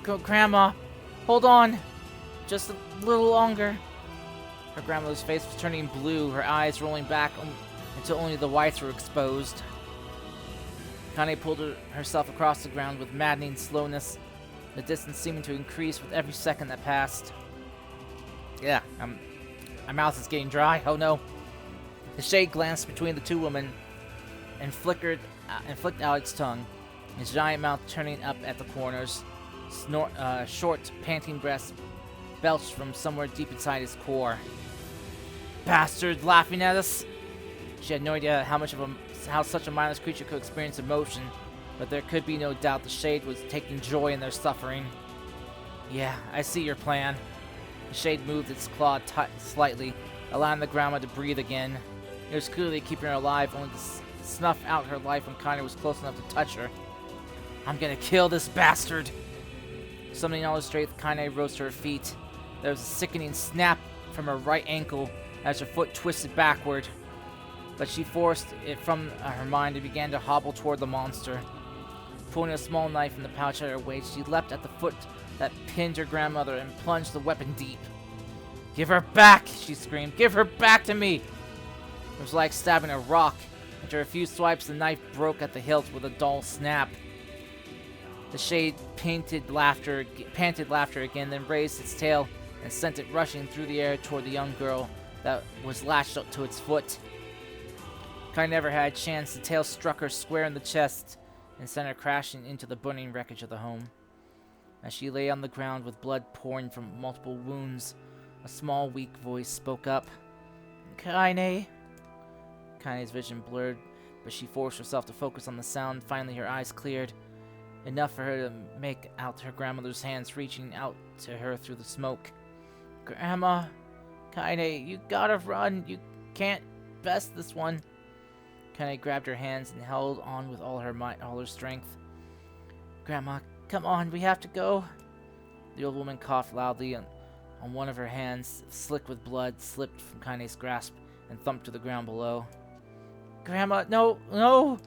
Grandma, hold on. Just a little longer. Her grandmother's face was turning blue, her eyes rolling back until only the whites were exposed. Kane pulled herself across the ground with maddening slowness, the distance seeming to increase with every second that passed. Yeah, my mouth is getting dry. Oh no. The shade glanced between the two women and flicked out its tongue, his giant mouth turning up at the corners. Short, panting breaths belched from somewhere deep inside his core. Bastard, laughing at us! She had no idea how such a mindless creature could experience emotion, but there could be no doubt the Shade was taking joy in their suffering. Yeah, I see your plan. The Shade moved its claw slightly, allowing the grandma to breathe again. It was clearly keeping her alive, only to snuff out her life when Connor was close enough to touch her. I'm gonna kill this bastard! Summoning all her strength, Kane rose to her feet. There was a sickening snap from her right ankle as her foot twisted backward, but she forced it from her mind and began to hobble toward the monster. Pulling a small knife from the pouch at her waist, she leapt at the foot that pinned her grandmother and plunged the weapon deep. "Give her back!" she screamed. "Give her back to me!" It was like stabbing a rock. After a few swipes, the knife broke at the hilt with a dull snap. The Shade panted laughter again, then raised its tail and sent it rushing through the air toward the young girl that was latched up to its foot. Kai never had a chance. The tail struck her square in the chest and sent her crashing into the burning wreckage of the home. As she lay on the ground with blood pouring from multiple wounds, a small, weak voice spoke up. "Kaine." Kaine's vision blurred, but she forced herself to focus on the sound. Finally, her eyes cleared, enough for her to make out her grandmother's hands reaching out to her through the smoke. "Grandma, Kaine, you gotta run. You can't best this one." Kaine grabbed her hands and held on with all her might, all her strength. "Grandma, come on, we have to go." The old woman coughed loudly, and on one of her hands, slick with blood, slipped from Kaine's grasp and thumped to the ground below. "Grandma, no, no!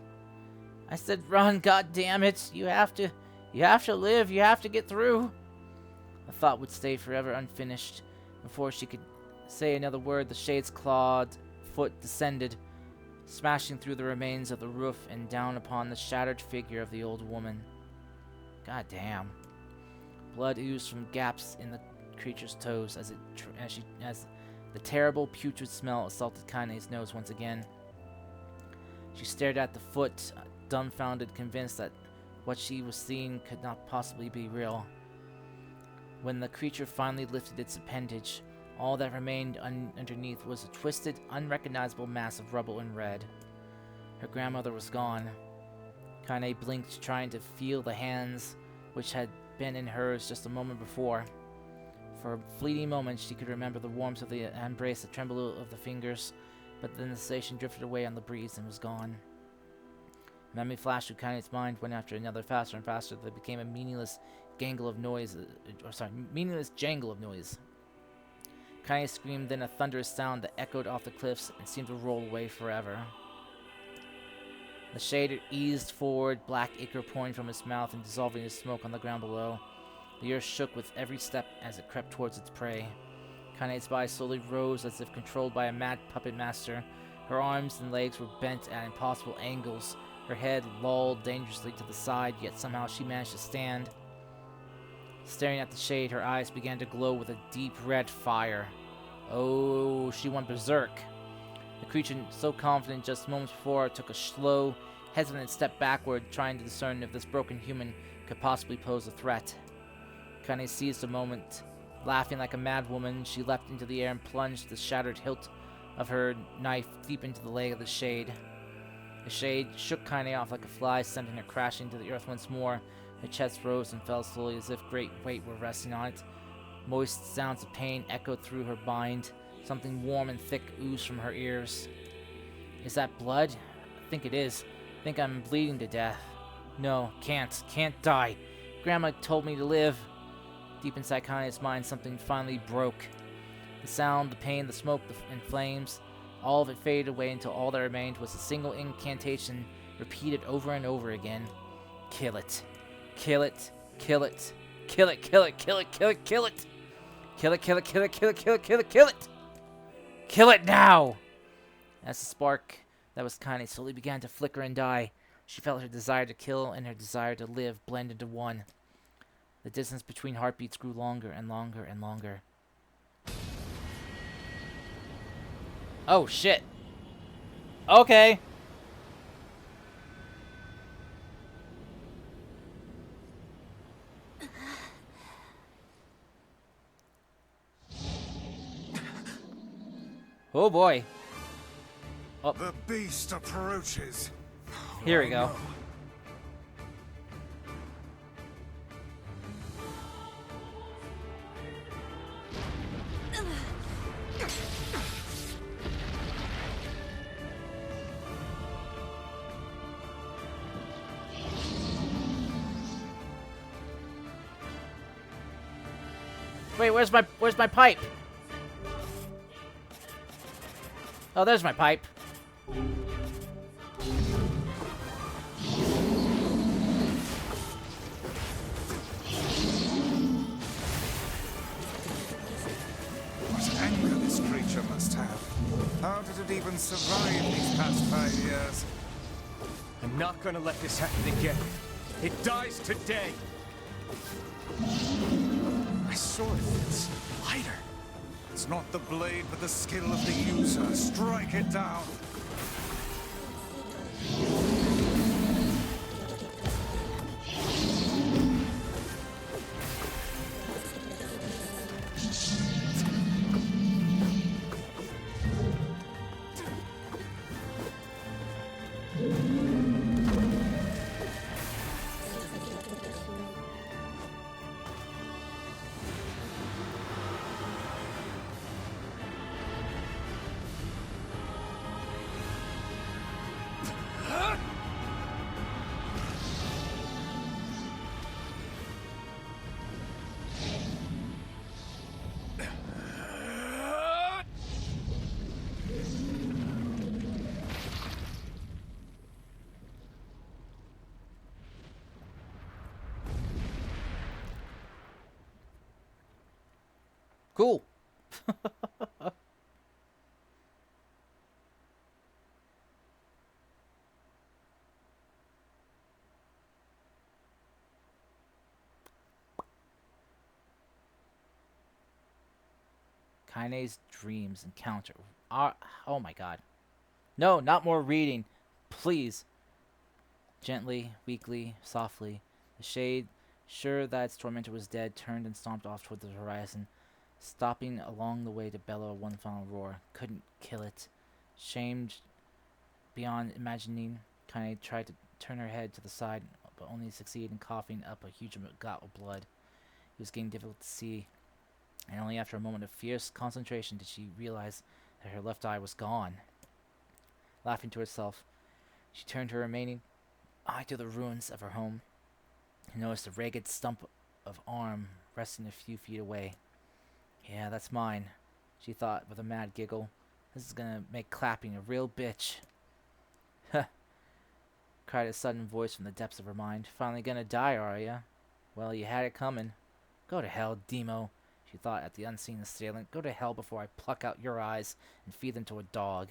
I said run, god damn it! You have to live, you have to get through." A thought would stay forever unfinished. Before she could say another word, the Shade's clawed foot descended, smashing through the remains of the roof and down upon the shattered figure of the old woman. God damn. Blood oozed from gaps in the creature's toes as the terrible putrid smell assaulted Kaine's nose once again. She stared at the foot, dumbfounded, convinced that what she was seeing could not possibly be real. When the creature finally lifted its appendage, all that remained underneath was a twisted, unrecognizable mass of rubble and red. Her grandmother was gone. Kaine blinked, trying to feel the hands which had been in hers just a moment before. For a fleeting moment, she could remember the warmth of the embrace, the tremble of the fingers, but then the sensation drifted away on the breeze and was gone. Memory flashed through Kaine's mind one after another, faster and faster. They became a meaningless jangle of noise. Kaine screamed, then a thunderous sound that echoed off the cliffs and seemed to roll away forever. The Shade eased forward, black ichor pouring from its mouth and dissolving in smoke on the ground below. The earth shook with every step as it crept towards its prey. Kaine's body slowly rose as if controlled by a mad puppet master. Her arms and legs were bent at impossible angles. Her head lolled dangerously to the side, yet somehow she managed to stand. Staring at the Shade, her eyes began to glow with a deep red fire. Oh, she went berserk. The creature, so confident just moments before, took a slow, hesitant step backward, trying to discern if this broken human could possibly pose a threat. Kaine seized a moment. Laughing like a mad woman, she leapt into the air and plunged the shattered hilt of her knife deep into the leg of the Shade. The Shade shook Kaine off like a fly, sending her crashing to the earth once more. Her chest rose and fell slowly as if great weight were resting on it. Moist sounds of pain echoed through her mind Something warm and thick oozed from her ears. Is that blood? I think it is. I think I'm bleeding to death. No, can't die. Grandma told me to live. Deep inside Kane's mind, something finally broke. The sound, the pain, the smoke, and flames, all of it faded away until all that remained was a single incantation repeated over and over again. Kill it. Kill it. Kill it. Kill it, kill it, kill it, kill it, kill it. Kill it, kill it, kill it, kill it, kill it, kill it, kill it. Kill it now! As the spark that was Kane slowly began to flicker and die, she felt her desire to kill and her desire to live blend into one. The distance between heartbeats grew longer and longer and longer. Oh, shit. Okay. Oh, boy. Oh. The beast approaches. Here we go. Wait, where's my pipe? Oh, there's my pipe. What anger this creature must have. How did it even survive these past 5 years? I'm not gonna let this happen again. It dies today. My sword feels lighter. It's not the blade, but the skill of the user. Strike it down. Cool. Kane's dreams encounter. Oh my god. No, not more reading. Please. Gently, weakly, softly, the shade, sure that its tormentor was dead, turned and stomped off toward the horizon, stopping along the way to bellow one final roar. Couldn't kill it. Shamed beyond imagining, Kane tried to turn her head to the side, but only succeeded in coughing up a huge gulp of blood. It was getting difficult to see, and only after a moment of fierce concentration did she realize that her left eye was gone. Laughing to herself, she turned her remaining eye to the ruins of her home and noticed a ragged stump of arm resting a few feet away. Yeah, that's mine, she thought with a mad giggle. This is gonna make clapping a real bitch. Huh, cried a sudden voice from the depths of her mind. Finally gonna die, are ya? Well, you had it coming. Go to hell, Demo, she thought at the unseen assailant. Go to hell before I pluck out your eyes and feed them to a dog.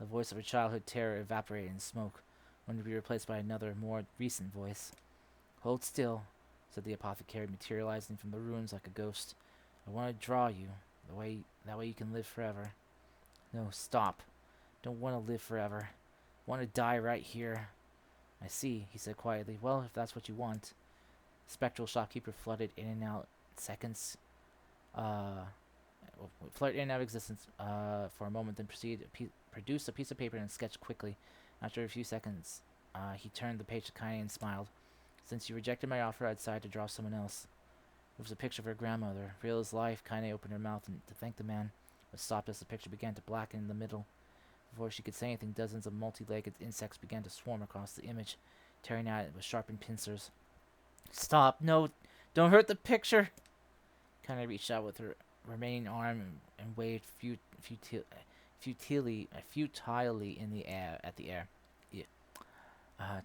The voice of her childhood terror evaporated in smoke, only to be replaced by another, more recent voice. Hold still, said the apothecary, materializing from the ruins like a ghost. I want to draw you, that way you can live forever. No, stop. Don't want to live forever. I want to die right here. I see, he said quietly. Well, if that's what you want. The spectral shopkeeper flooded in and out seconds. Flooded in and out of existence for a moment, then proceeded to produce a piece of paper and sketched quickly. After a few seconds, he turned the page to Kane and smiled. Since you rejected my offer, I decided to draw someone else. It was a picture of her grandmother. Real as life, Kane opened her mouth to thank the man, but stopped as the picture began to blacken in the middle. Before she could say anything, dozens of multi-legged insects began to swarm across the image, tearing at it with sharpened pincers. Stop! No! Don't hurt the picture! Kind reached out with her remaining arm and waved futilely in the air at the air. Yeah.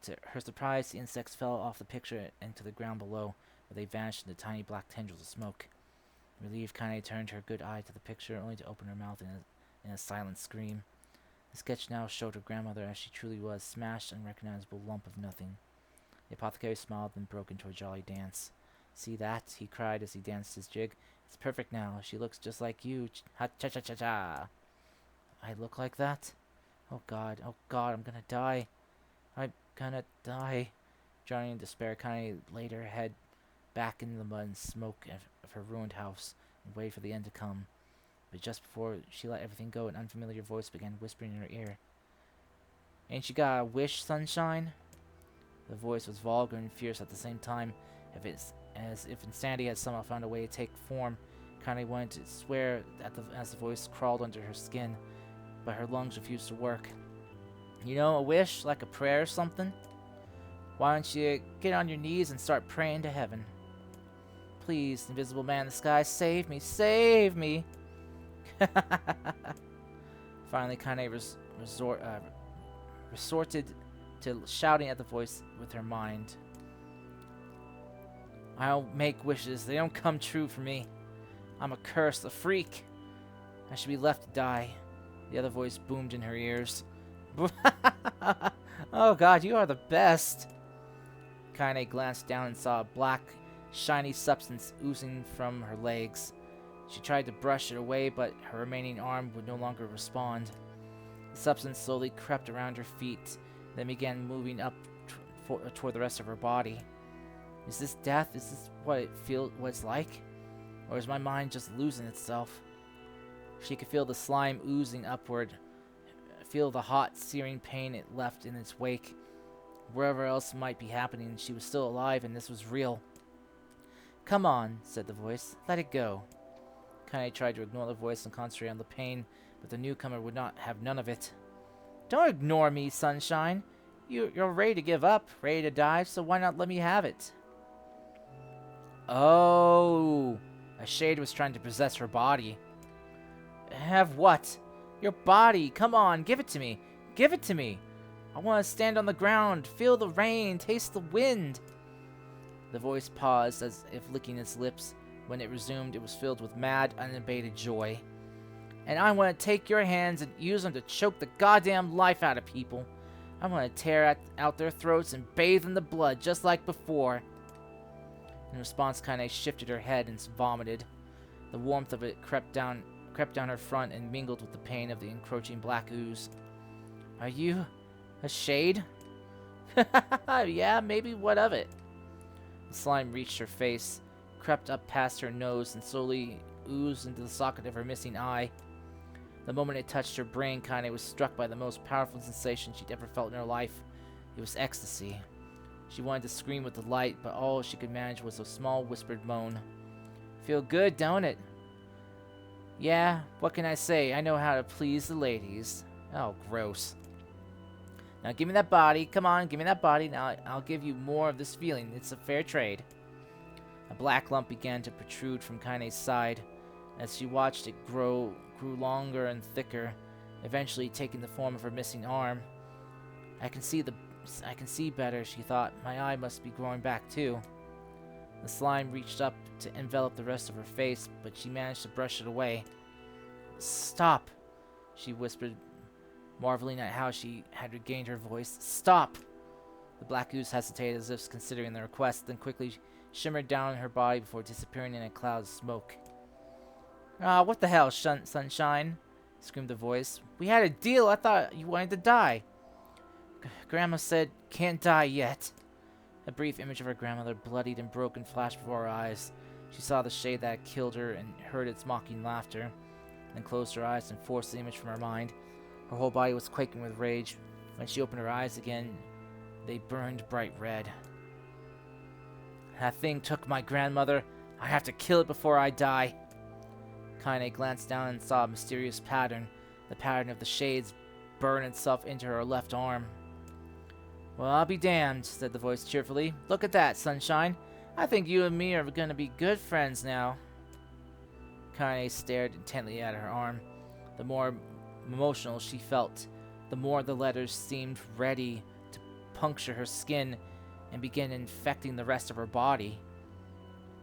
To her surprise, the insects fell off the picture and to the ground below, where they vanished into tiny black tendrils of smoke. Relieved, Kane turned her good eye to the picture, only to open her mouth in a silent scream. The sketch now showed her grandmother as she truly was, smashed, unrecognizable lump of nothing. The apothecary smiled and broke into a jolly dance. See that? He cried as he danced his jig. It's perfect now. She looks just like you. Ha-cha-cha-cha-cha. I look like that? Oh God, I'm gonna die. I'm gonna die. Drowning in despair, Kane laid her head back in the mud and smoke of her ruined house and waited for the end to come. But just before she let everything go, an unfamiliar voice began whispering in her ear. Ain't you got a wish, sunshine? The voice was vulgar and fierce at the same time, as if insanity had somehow found a way to take form. Connie wanted to swear as the voice crawled under her skin, but her lungs refused to work. You know, a wish, like a prayer or something? Why don't you get on your knees and start praying to heaven? Please, invisible man in the sky, save me, save me! Finally, Kane resorted to shouting at the voice with her mind. I don't make wishes. They don't come true for me. I'm a curse, a freak. I should be left to die. The other voice boomed in her ears. Oh God, you are the best. Kane glanced down and saw a black, shiny substance oozing from her legs. She tried to brush it away, but her remaining arm would no longer respond. The substance slowly crept around her feet, then began moving up toward the rest of her body. Is this death? Is this what it's like? Or is my mind just losing itself? She could feel the slime oozing upward, feel the hot, searing pain it left in its wake. Wherever else might be happening, she was still alive, and this was real. Come on, said the voice. Let it go. Kane tried to ignore the voice and concentrate on the pain, but the newcomer would not have none of it. Don't ignore me, sunshine. You're ready to give up, ready to die, so why not let me have it? Oh, a shade was trying to possess her body. Have what? Your body. Come on, give it to me. Give it to me. I want to stand on the ground, feel the rain, taste the wind. The voice paused as if licking its lips. When it resumed, it was filled with mad, unabated joy. And I want to take your hands and use them to choke the goddamn life out of people. I want to tear out their throats and bathe in the blood just like before. In response, Kane shifted her head and vomited. The warmth of it crept down her front and mingled with the pain of the encroaching black ooze. Are you a shade? Yeah, maybe. What of it? The slime reached her face, crept up past her nose, and slowly oozed into the socket of her missing eye. The moment it touched her brain, Kane was struck by the most powerful sensation she'd ever felt in her life. It was ecstasy. She wanted to scream with delight, but all she could manage was a small whispered moan. Feel good, don't it? Yeah, what can I say? I know how to please the ladies. Oh, gross. Now give me that body. Come on, give me that body. Now I'll give you more of this feeling. It's a fair trade. A black lump began to protrude from Kane's side. As she watched it grew longer and thicker, eventually taking the form of her missing arm. I can see better, she thought. My eye must be growing back too. The slime reached up to envelop the rest of her face, but she managed to brush it away. Stop, she whispered, marveling at how she had regained her voice. Stop! The black ooze hesitated as if considering the request, then quickly shimmered down her body before disappearing in a cloud of smoke. Ah, what the hell, sunshine? Screamed the voice. We had a deal. I thought you wanted to die. Grandma said, can't die yet. A brief image of her grandmother, bloodied and broken, flashed before her eyes. She saw the shade that had killed her and heard its mocking laughter, then closed her eyes and forced the image from her mind. Her whole body was quaking with rage. When she opened her eyes again, they burned bright red. That thing took my grandmother. I have to kill it before I die. Kaine glanced down and saw a mysterious pattern. The pattern of the shades burn itself into her left arm. Well, I'll be damned, said the voice cheerfully. Look at that, Sunshine. I think you and me are gonna be good friends now. Kaine stared intently at her arm. The more emotional she felt, the more the letters seemed ready to puncture her skin and begin infecting the rest of her body.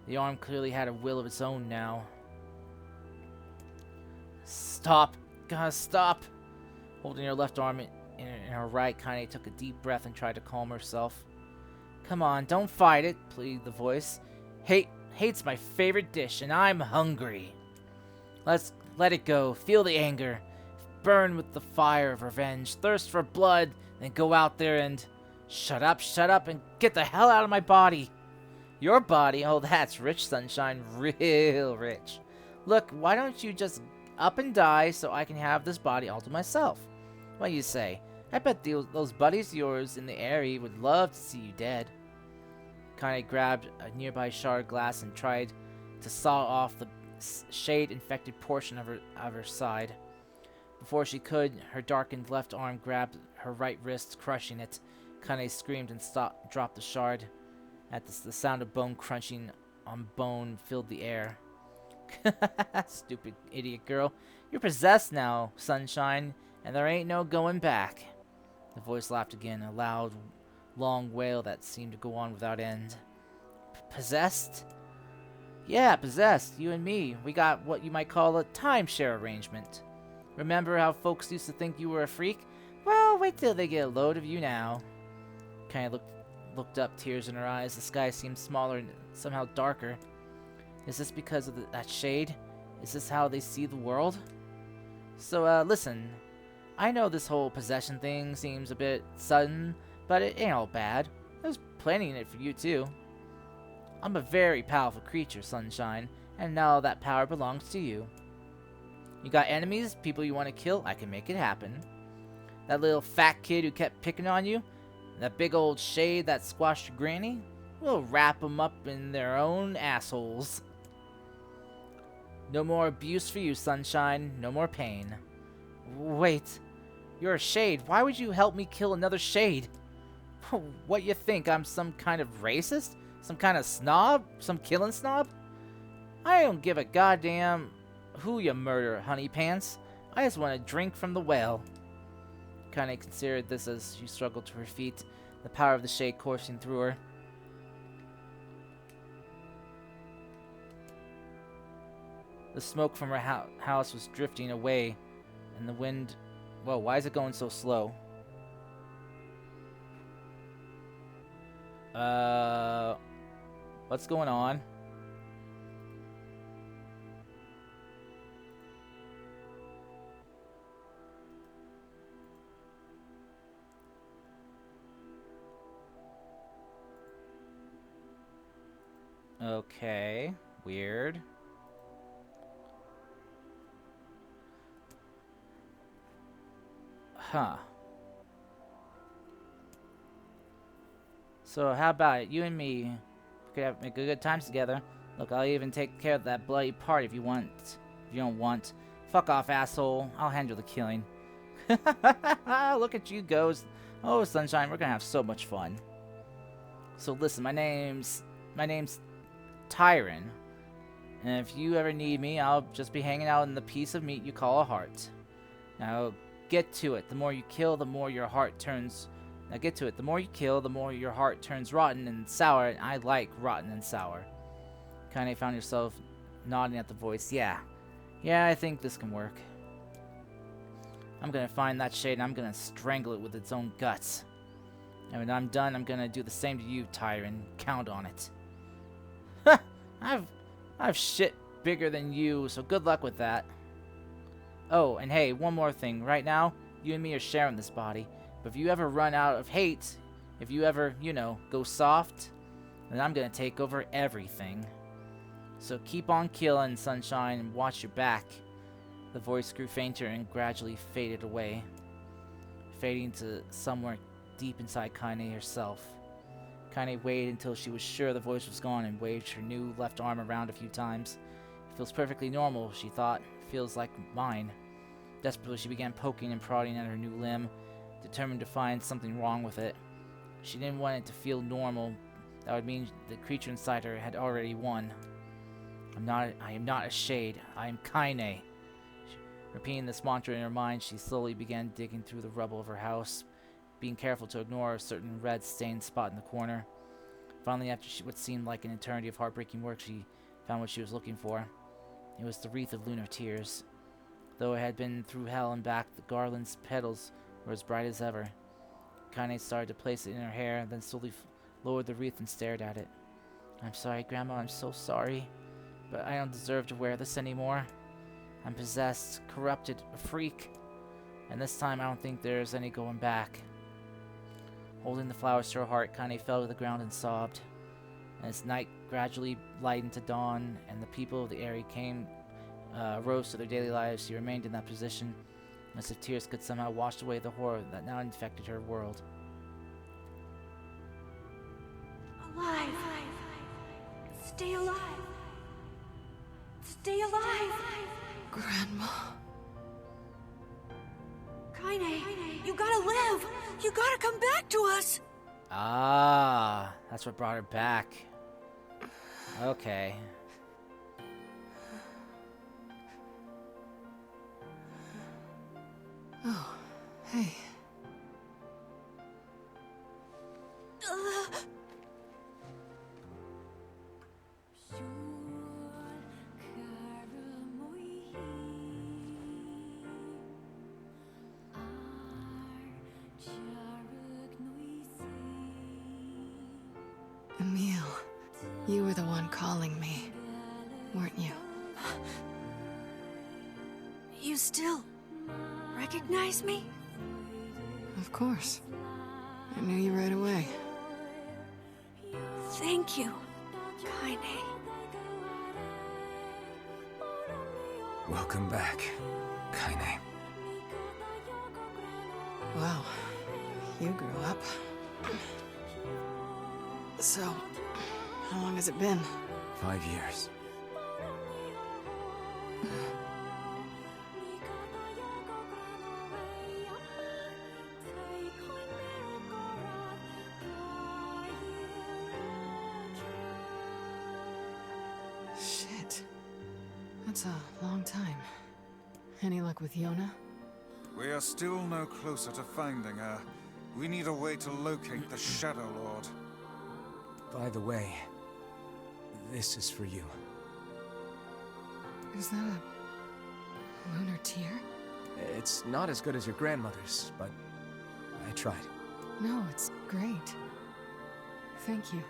The arm clearly had a will of its own now. Stop! Gotta stop! Holding her left arm in her right, Kaine took a deep breath and tried to calm herself. Come on, don't fight it, pleaded the voice. Hate's my favorite dish, and I'm hungry. Let it go. Feel the anger. Burn with the fire of revenge. Thirst for blood. Then go out there and... Shut up, and get the hell out of my body. Your body? Oh, that's rich, Sunshine. Real rich. Look, why don't you just up and die so I can have this body all to myself? What do you say? I bet those buddies of yours in the area would love to see you dead. Kaine grabbed a nearby shard of glass and tried to saw off the shade-infected portion of her side. Before she could, her darkened left arm grabbed her right wrist, crushing it. Kaine screamed and dropped the shard. At the sound of bone crunching on bone filled the air. Stupid idiot girl. You're possessed now, Sunshine, and there ain't no going back. The voice laughed again, a loud, long wail that seemed to go on without end. Possessed? Yeah, possessed. You and me. We got what you might call a timeshare arrangement. Remember how folks used to think you were a freak? Well, wait till they get a load of you now. Kaine looked up, tears in her eyes. The sky seemed smaller and somehow darker. Is this because of that shade? Is this how they see the world? So, listen. I know this whole possession thing seems a bit sudden, but it ain't all bad. There's plenty in it for you, too. I'm a very powerful creature, Sunshine, and now that power belongs to you. You got enemies, people you want to kill? I can make it happen. That little fat kid who kept picking on you? That big old shade that squashed your granny? We'll wrap them up in their own assholes. No more abuse for you, Sunshine. No more pain. Wait. You're a shade. Why would you help me kill another shade? What you think? I'm some kind of racist? Some kind of snob? Some killing snob? I don't give a goddamn who you murder, honey pants. I just want to drink from the well. Kaine considered this as she struggled to her feet, the power of the shade coursing through her. The smoke from her house was drifting away, and the wind... Whoa, why is it going so slow? What's going on? Okay, weird. Huh. So how about it? You and me could make a good time together. Look, I'll even take care of that bloody part if you want. If you don't want. Fuck off, asshole. I'll handle the killing. Look at you goes. Oh, Sunshine, we're gonna have so much fun. So listen, my name's Tyron. And if you ever need me, I'll just be hanging out in the piece of meat you call a heart. Now, get to it. The more you kill, the more your heart turns... Now get to it. The more you kill, the more your heart turns rotten and sour, and I like rotten and sour. Kaine found yourself nodding at the voice. Yeah, I think this can work. I'm gonna find that shade and I'm gonna strangle it with its own guts. And when I'm done, I'm gonna do the same to you, Tyron. Count on it. I've shit bigger than you, so good luck with that. Oh, and hey, one more thing. Right now, you and me are sharing this body. But if you ever run out of hate, if you ever, go soft, then I'm gonna take over everything. So keep on killing, Sunshine, and watch your back. The voice grew fainter and gradually faded away, fading to somewhere deep inside Kaine herself. Kaine waited until she was sure the voice was gone and waved her new left arm around a few times, Feels perfectly normal, she thought. Feels like mine. Desperately, she began poking and prodding at her new limb, determined to find something wrong with it. She didn't want it to feel normal. That would mean the creature inside her had already won. I am not a shade. I am Kaine. Repeating this mantra in her mind, she slowly began digging through the rubble of her house, being careful to ignore a certain red stained spot in the corner. Finally, after what seemed like an eternity of heartbreaking work, she found what she was looking for. It was the wreath of lunar tears. Though it had been through hell and back, the garland's petals were as bright as ever. Kaine started to place it in her hair, then slowly lowered the wreath and stared at it. I'm sorry, Grandma, I'm so sorry. But I don't deserve to wear this anymore. I'm possessed, corrupted, a freak. And this time I don't think there's any going back. Holding the flowers to her heart, Kaine fell to the ground and sobbed. And as night gradually lightened to dawn, and the people of the area rose to their daily lives, she remained in that position, as if tears could somehow wash away the horror that now infected her world. Alive! Stay alive! Stay alive! Grandma. Kaine, you gotta live! You gotta come back to us! Ah, that's what brought her back. Okay. Oh, hey. Emil, you were the one calling me, weren't you? You still recognize me? Of course. I knew you right away. Thank you, Kaine. Welcome back, Kaine. Wow, you grew up. So, how long has it been? 5 years. Shit. That's a long time. Any luck with Yona? We are still no closer to finding her. We need a way to locate the Shadow Lord. By the way, this is for you. Is that a lunar tear? It's not as good as your grandmother's, but I tried. No, it's great. Thank you.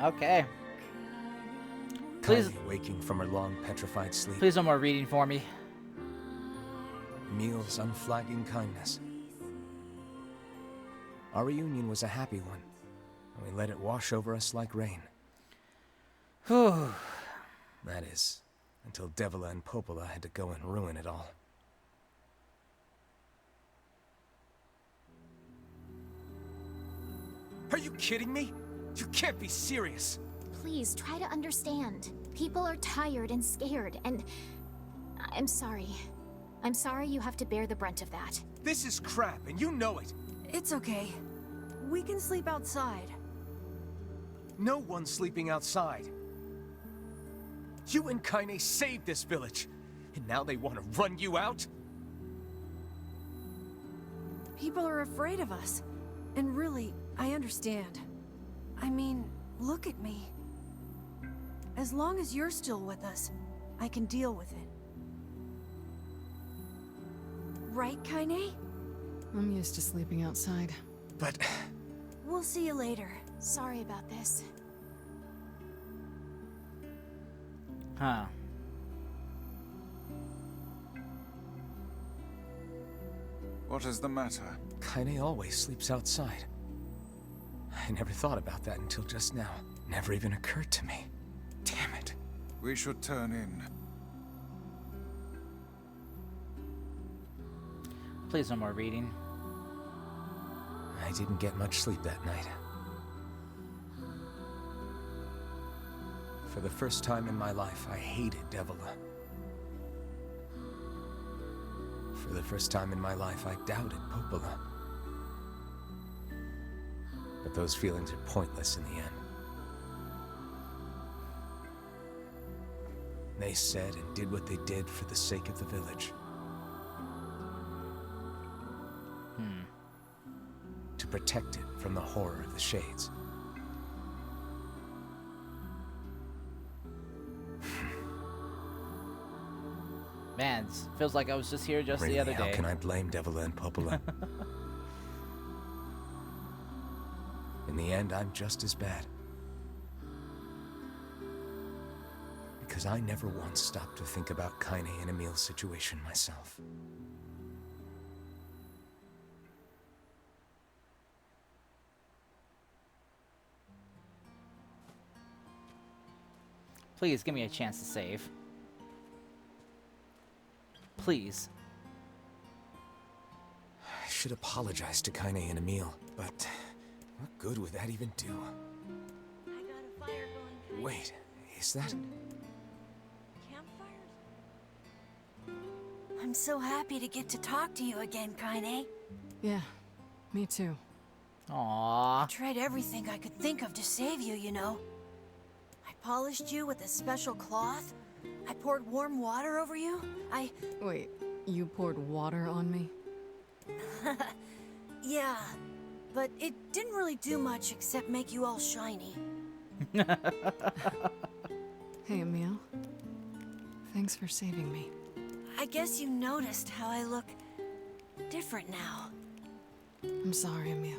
Okay. Please, Kaine waking from her long petrified sleep. please no more reading for me. Emil's unflagging kindness. Our reunion was a happy one, and we let it wash over us like rain. Whew. That is, until Devila and Popola had to go and ruin it all. Are you kidding me? You can't be serious! Please, try to understand. People are tired and scared, and... I'm sorry. I'm sorry you have to bear the brunt of that. This is crap, and you know it! It's okay. We can sleep outside. No one's sleeping outside. You and Kaine saved this village, and now they want to run you out? People are afraid of us. And really, I understand. I mean, look at me. As long as you're still with us, I can deal with it. Right, Kaine? I'm used to sleeping outside. But... We'll see you later. Sorry about this. Huh. What is the matter? Kaine always sleeps outside. I never thought about that until just now. Never even occurred to me. Damn it. We should turn in. Please, no more reading. I didn't get much sleep that night. For the first time in my life, I hated Devila. For the first time in my life, I doubted Popola. But those feelings are pointless in the end. They said and did what they did for the sake of the village. To protect it from the horror of the Shades. Man, it feels like I was just here just Really, the other day. how can I blame Devila and Popola? In the end, I'm just as bad. Because I never once stopped to think about Kaine and Emil's situation myself. Please give me a chance to save. Please. I should apologize to Kaine and Emil, but what good would that even do? I got a fire going. Wait, is that... Campfires? I'm so happy to get to talk to you again, Kaine. Yeah, me too. Aww. I tried everything I could think of to save you, you know. I polished you with a special cloth. I poured warm water over you. Wait, you poured water on me? Yeah, but it didn't really do much except make you all shiny. Hey, Emil. Thanks for saving me. I guess you noticed how I look different now. I'm sorry, Emil.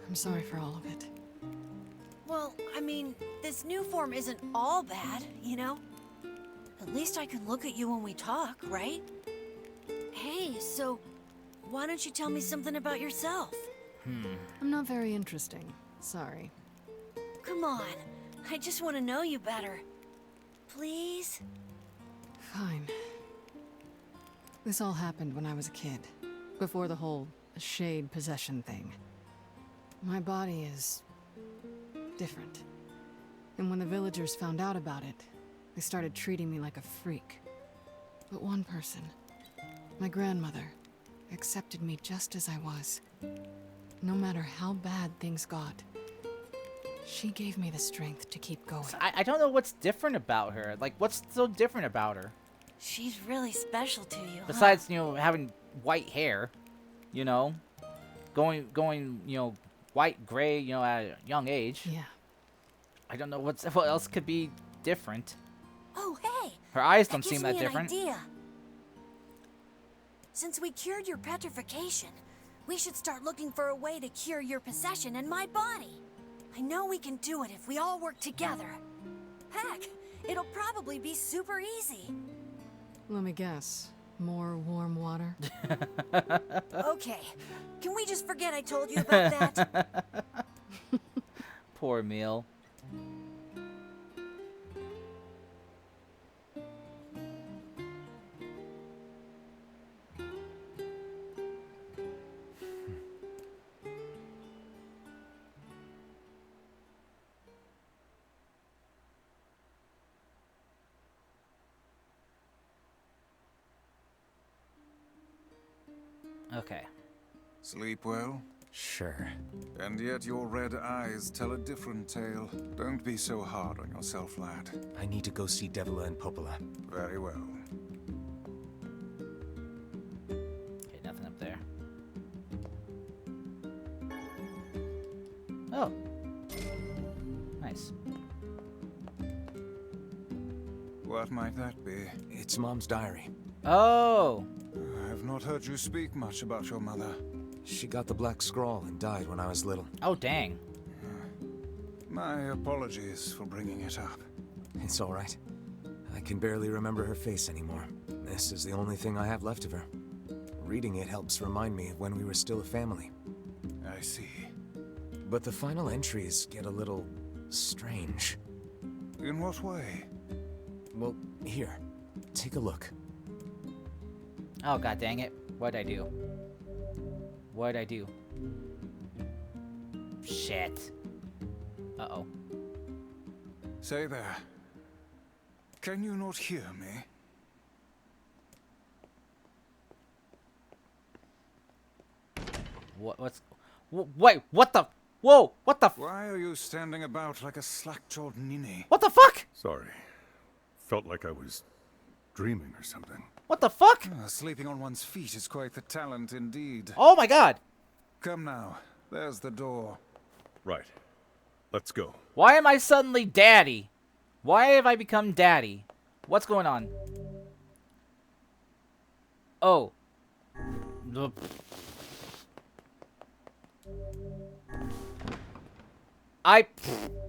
I'm sorry for all of it. Well, I mean, this new form isn't all bad, you know? At least I can look at you when we talk, right? Hey, so why don't you tell me something about yourself? I'm not very interesting. Sorry. Come on, I just want to know you better. Please? Fine. This all happened when I was a kid, before the whole shade possession thing. My body is different. And when the villagers found out about it, they started treating me like a freak. But one person, my grandmother, accepted me just as I was. No matter how bad things got, she gave me the strength to keep going. I don't know what's different about her. Like, what's so different about her? She's really special to you, Besides, you know, having white hair, you know, going, you know, white, gray, you know, at a young age. Yeah. I don't know what else could be different. Oh, hey! Her eyes That don't gives seem me that an different. idea. Since we cured your petrification, we should start looking for a way to cure your possession in my body. I know we can do it if we all work together. Heck, it'll probably be super easy. Let me guess. More warm water? Okay, can we just forget I told you about that? Poor Emil. Okay. Sleep well? Sure. And yet your red eyes tell a different tale. Don't be so hard on yourself, lad. I need to go see Devila and Popola. Very well. Okay, nothing up there. Oh. Nice. What might that be? It's Mom's diary. Oh. I've not heard you speak much about your mother. She got the Black Scrawl and died when I was little. Oh, dang. My apologies for bringing it up. It's all right. I can barely remember her face anymore. This is the only thing I have left of her. Reading it helps remind me of when we were still a family. I see. But the final entries get a little strange. In what way? Well, here, take a look. Oh, god dang it. What'd I do? What'd I do? Shit. Uh-oh. Say there. Can you not hear me? Wait, what the? Whoa, what the? Why are you standing about like a slack-jawed ninny? What the fuck? Sorry. Felt like I was dreaming or something. What the fuck? Sleeping on one's feet is quite the talent indeed. Oh my god. Come now, there's the door. Right. Let's go. Why am I suddenly daddy? Why have I become daddy? What's going on? Oh.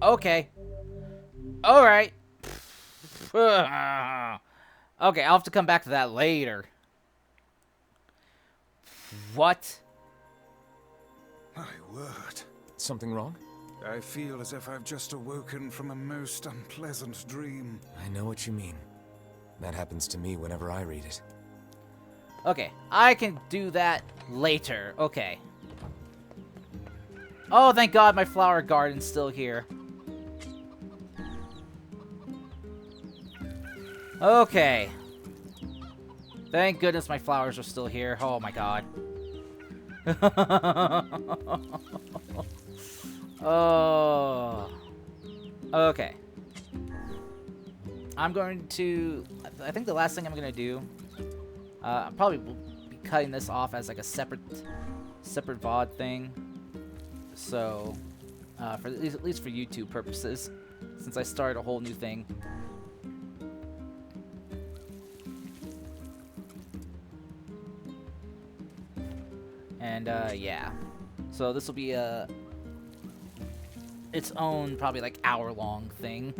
Okay. Alright. Okay, I'll have to come back to that later. What? My word. Something wrong? I feel as if I've just awoken from a most unpleasant dream. I know what you mean. That happens to me whenever I read it. Okay, I can do that later. Okay. Oh, thank God my flower garden's still here. Okay. Thank goodness my flowers are still here. Oh my God. Oh. Okay. I'm going to... I think the last thing I'm going to do... I probably will be cutting this off as like a separate VOD thing. So, for at least for YouTube purposes, since I started a whole new thing. And yeah, so this will be its own probably like hour-long thing.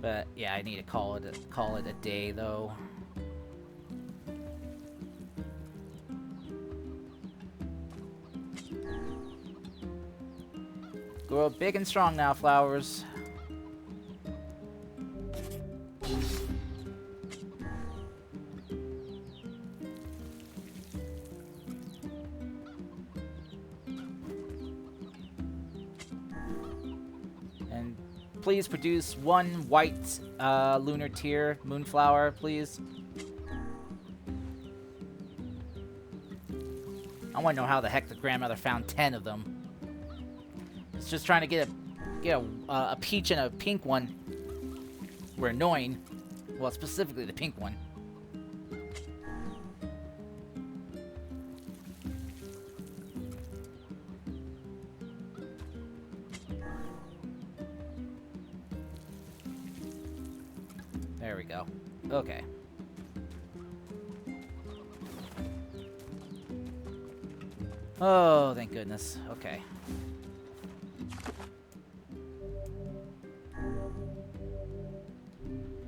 But yeah, I need to call it a day though. Grow big and strong now, flowers. And please produce one white lunar tear moonflower, please. I want to know how the heck the grandmother found 10 of them. It's just trying to get a peach and a pink one. Were annoying. Well, specifically the pink one. There we go. Okay. Oh, thank goodness. Okay.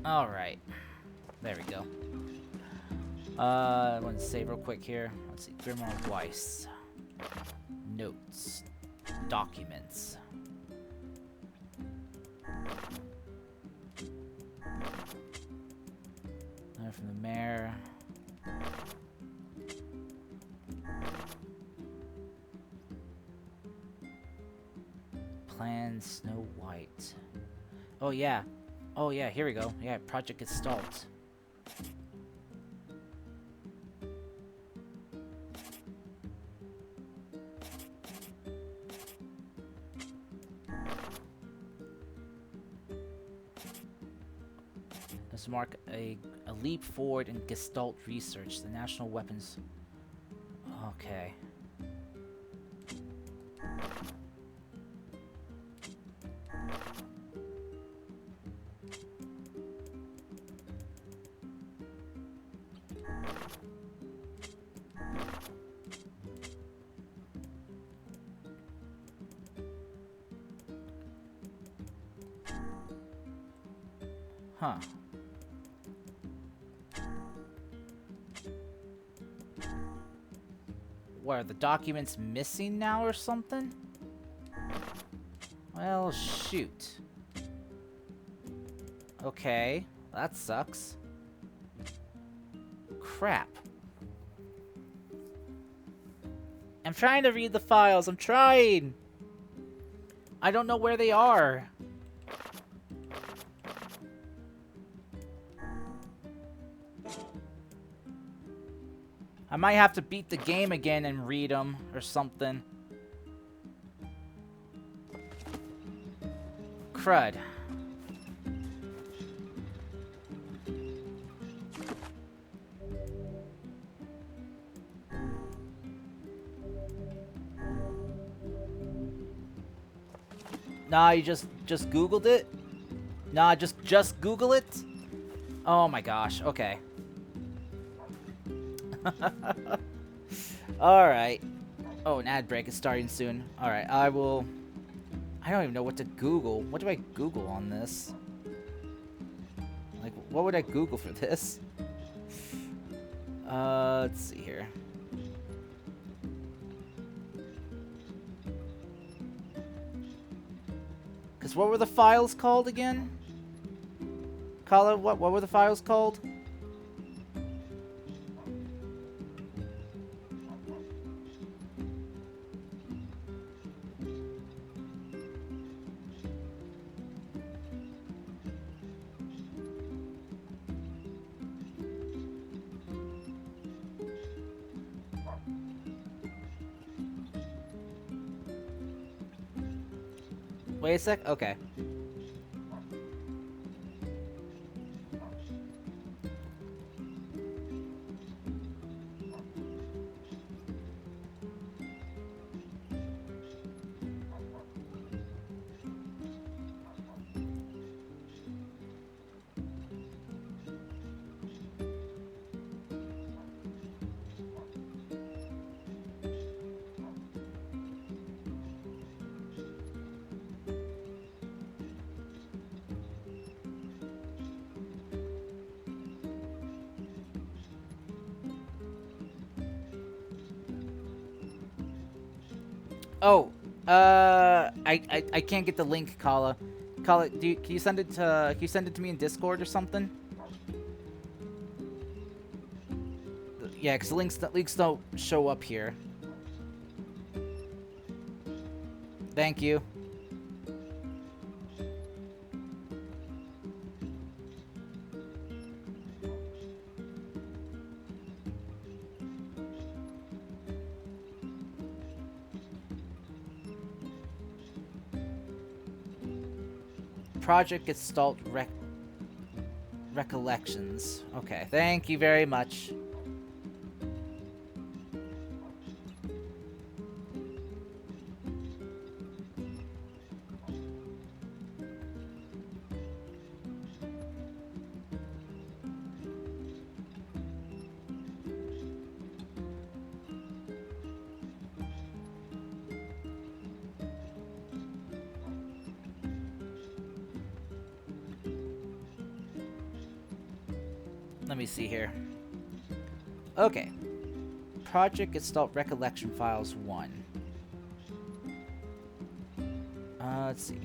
Alright. There we go. I want to save real quick here. Let's see. Grimoire Weiss. Notes. Documents. From the mayor. Plan Snow White. Oh yeah. Oh yeah, here we go. Yeah, Project Gestalt. This mark a leap forward in Gestalt research. The national weapons. Okay. Huh. What, are the documents missing now or something? Well, shoot. Okay, that sucks. Crap. I'm trying to read the files. I'm trying. I don't know where they are. I might have to beat the game again and read them or something. Crud. Nah, you just Googled it? Nah, just Google it? Oh my gosh, okay. Alright. Oh, an ad break is starting soon. Alright, I don't even know what to Google. What do I Google on this? Like, what would I Google for this? Let's see here. Because what were the files called again? Kala, what were the files called? Wait a sec. Okay. Oh, I can't get the link, Kala. Kala, can you send it to me in Discord or something? Yeah, because the links don't show up here. Thank you. Project Gestalt Recollections. Okay, thank you very much. Let me see here. Okay. Project Gestalt Recollection Files 1. Let's see.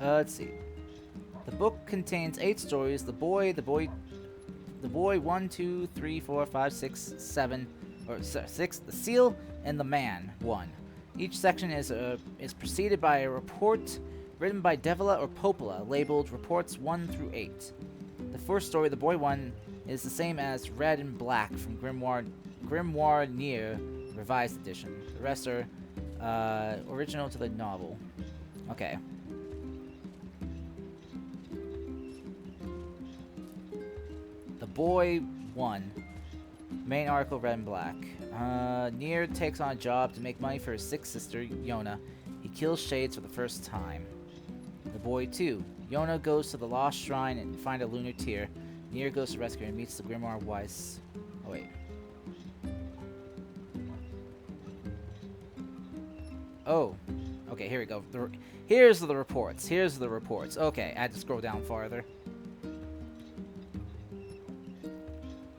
Let's see. The book contains 8 stories. The boy 1, 2, 3, 4, 5, 6, 7, or 6, the seal, and the man 1. Each section is preceded by a report written by Devila or Popola, labeled Reports 1 through 8. The first story, The Boy 1, is the same as Red and Black from Grimoire Nier Revised Edition. The rest are original to the novel. Okay. The Boy 1. Main article, Red and Black. Nier takes on a job to make money for his sick sister, Yona. He kills Shades for the first time. The Boy 2. Yona goes to the Lost Shrine and finds a lunar tear. Nier goes to rescue her and meets the Grimoire Weiss. Oh, wait. Oh. Okay, here we go. Here's the reports. Here's the reports. Okay, I had to scroll down farther.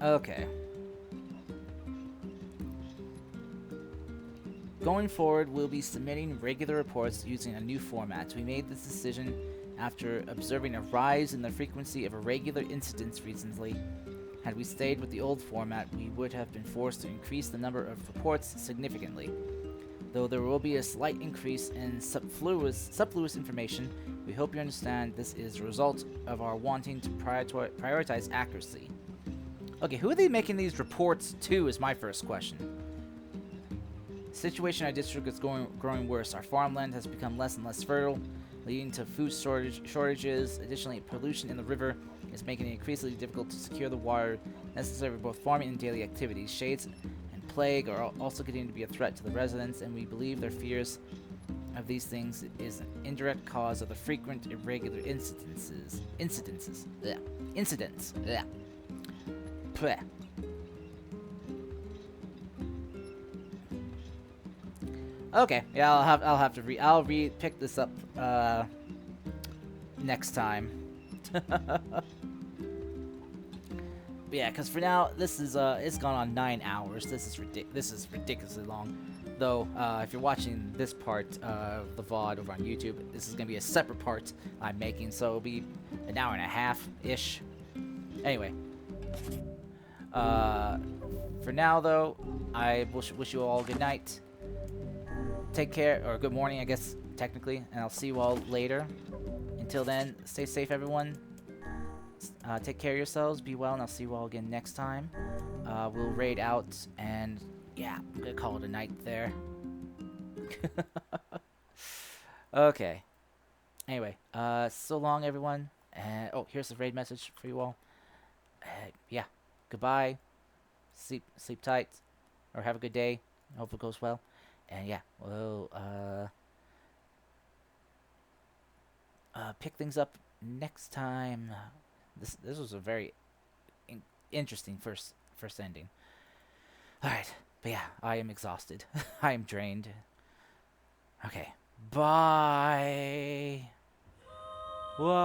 Okay. Going forward, we'll be submitting regular reports using a new format. We made this decision after observing a rise in the frequency of irregular incidents recently. Had we stayed with the old format, we would have been forced to increase the number of reports significantly. Though there will be a slight increase in subfluous information, we hope you understand this is a result of our wanting to prioritize accuracy. Okay, who are they making these reports to is my first question. Situation in our district is growing worse. Our farmland has become less and less fertile, leading to food shortages. Additionally, pollution in the river is making it increasingly difficult to secure the water necessary for both farming and daily activities. Shades and plague are also getting to be a threat to the residents, and we believe their fears of these things is an indirect cause of the frequent irregular incidents. Blech. Okay, yeah, I'll have to pick this up next time. Yeah, because for now this is it's gone on 9 hours. This is ridiculously long. Though if you're watching this part of the VOD over on YouTube, this is gonna be a separate part I'm making, so it'll be an hour and a half ish. Anyway, for now though, I wish you all good night. Take care, or good morning, I guess, technically, and I'll see you all later. Until then, stay safe, everyone. Take care of yourselves, be well, and I'll see you all again next time. We'll raid out, and yeah, I'm gonna call it a night there. Okay. Anyway, so long, everyone. And oh, here's the raid message for you all. Yeah, goodbye. Sleep tight, or have a good day. Hope it goes well. And yeah, we'll pick things up next time. This was a very interesting first ending. All right, but yeah, I am exhausted. I am drained. Okay, bye. Whoa.